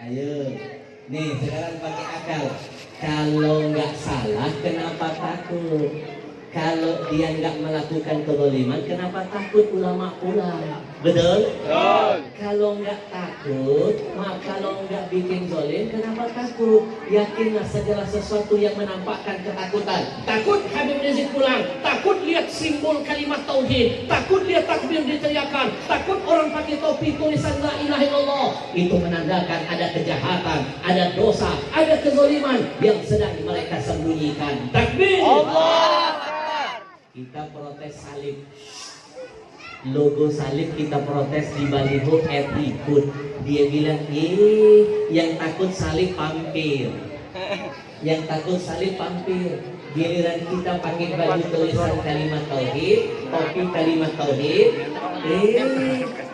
Ayo, nih sekarang pakai akal. Kalau nggak salah, kenapa takut? Kalau dia nggak melakukan kezaliman, kenapa takut ulama-ulama? Betul? Kalau nggak takut, kalau nggak bikin zalim, kenapa takut? Yakinlah segala sesuatu yang menampakkan ketakutan. Takut Habib Rizik pulang, takut lihat simbol kalimat tauhid, takut lihat takbir diteriakan, takut orang pakai topi tulisan la ilaha illallah. Itu menandakan ada kejahatan, ada dosa, ada kezaliman yang sedang mereka sembunyikan. Takbir. Allah. Kita protes salib, logo salib kita protes di baliho ikut. Dia bilang, yang takut salib pampir, yang takut salib pampir. Giliran kita pakai baju tulisan kalimat tauhid, topi kalimat tauhid,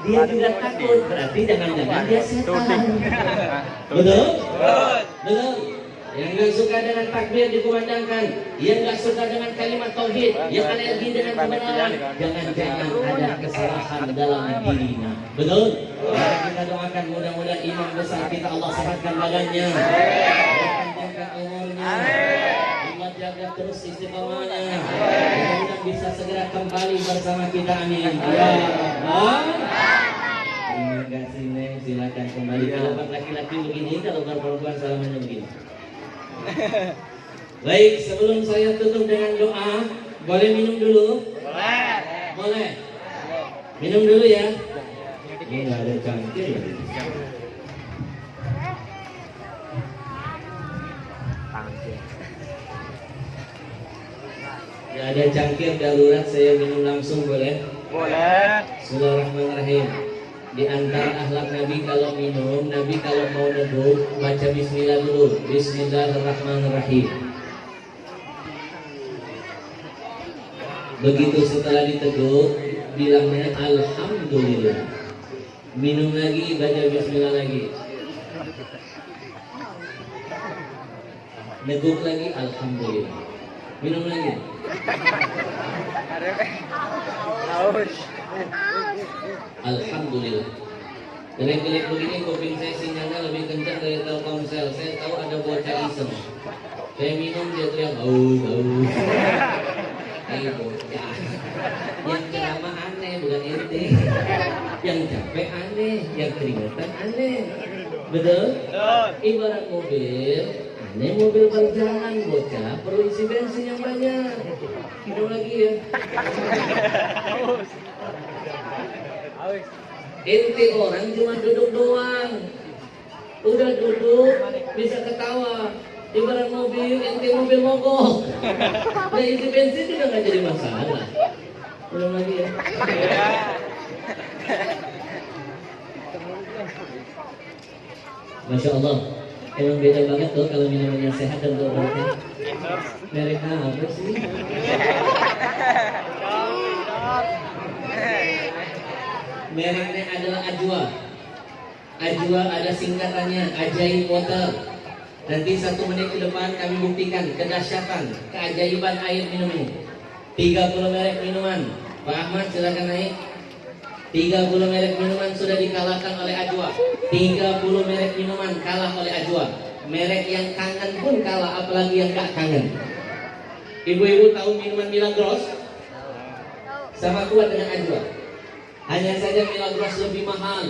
dia juga takut. Berarti jangan-jangan dia setan. Betul? Betul. Yang nggak suka dengan takbir dikumandangkan, yang nggak suka dengan kalimat tauhid, yang alergi dengan kebenaran, jangan-jangan ada kesalahan dalam dirinya. Betul? Mari kita doakan mudah-mudahan imam besar kita Allah sehatkan badannya, Allah panjangkan umurnya, Allah jaga terus istiqomahnya. Mudah-mudahan bisa segera kembali bersama kita, amin. Ya Rabbal. Terima kasih Neng, silakan kembali. Kalau buat laki-laki begini, kalau buat perempuan salamannya begini. Baik, sebelum saya tutup dengan doa, boleh minum dulu? Boleh. Minum dulu ya. Ini nggak ada cangkir ya. Nggak ada cangkir darurat, saya minum langsung boleh? Boleh. Bismillahirrahmanirrahim. Di antara akhlak Nabi kalau minum, Nabi kalau mau neduh baca Bismillah dulu. Bismillahirrahmanirrahim. Begitu setelah diteguk, bilangnya Alhamdulillah. Minum lagi, baca Bismillah lagi. Neguk lagi, Alhamdulillah. Minum lagi. Alhamdulillah. Gelek-gelek begini kuping saya sinyalnya lebih kencang dari Telkomsel. Saya tahu ada bocah iseng. Saya minum dia teriak bau. Bocah. Yang ceramah aneh bukan ente. Yang capek aneh, yang keringetan aneh. Betul? Ibarat mobil, aneh mobil berjalan, bocah perlu isi bensin yang banyak. Minum lagi ya. Ente orang cuma duduk doang. Udah duduk bisa ketawa. Ibarat mobil, ente mobil mogok. Nah isi bensin juga nggak jadi masalah. Belum lagi ya. Masya Allah, emang beda banget tuh kalau minumannya sehat dan berobatnya. Merek apa sih? Mereknya adalah Ajwa. Ajwa ada singkatannya, Ajaib Water. Nanti 1 menit ke depan kami buktikan kedahsyatan, keajaiban air minum ini. 30 merek minuman. Pak Ahmad silakan naik. 30 merek minuman sudah dikalahkan oleh Ajwa. 30 merek minuman kalah oleh Ajwa. Merek yang kangen pun kalah, apalagi yang gak kangen. Ibu-ibu tahu minuman Milagros? Sama kuat dengan Ajwa. Hanya saja Milagros lebih mahal,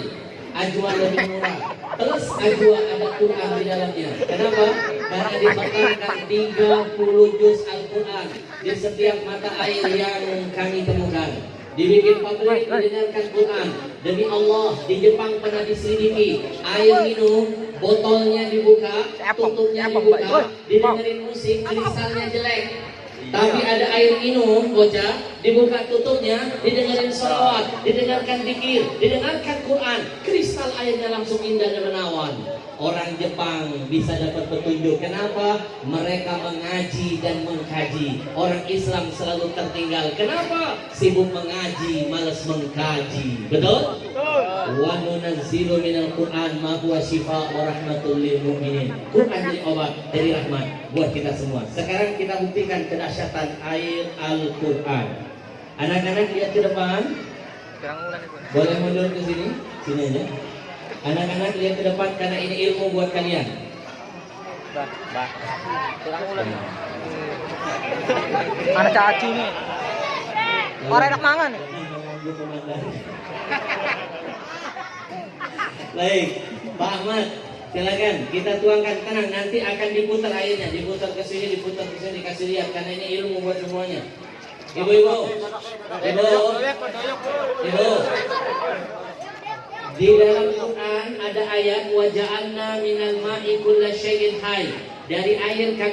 Ajwa lebih murah. Terus Ajwa ada Quran di dalamnya. Kenapa? Karena dibekalkan 30 juz Al-Quran di setiap mata air yang kami temukan. Dibikin pabrik mendengarkan Quran. Demi Allah, di Jepang pernah diselidiki, air minum botolnya dibuka, tutupnya dibuka, didengerin musik, kristalnya jelek. Tapi ada air minum, bocah, dibuka tutupnya, didengarin sholawat, didengarkan zikir, didengarkan Quran, kristal airnya langsung indah dan menawan. Orang Jepang bisa dapat petunjuk. Kenapa? Mereka mengaji dan mengkaji. Orang Islam selalu tertinggal. Kenapa? Sibuk mengaji, malas mengkaji. Betul? Wa nunazzilu minal Qur'an ma huwa shifaa wa rahmatul lil mu'minin. Quran jadi obat, jadi rahmat buat kita semua. Sekarang kita buktikan kedahsyatan air Al-Qur'an. Anak-anak lihat ke depan. Boleh mundur ke sini? Sini aja. Anak-anak lihat ke depan karena ini ilmu buat kalian. Mana caci nih? Orang enak mangan. Baik, Pak Ahmad, silakan kita tuangkan. Tenang, nanti akan diputar airnya, diputar ke sini, diputar ke sini, dikasih lihat karena ini ilmu buat semuanya. Ibu-ibu, ibu. Di dalam Quran ada ayat wa ja'alna minal ma'i kulla syai'in hayy. Dari air kami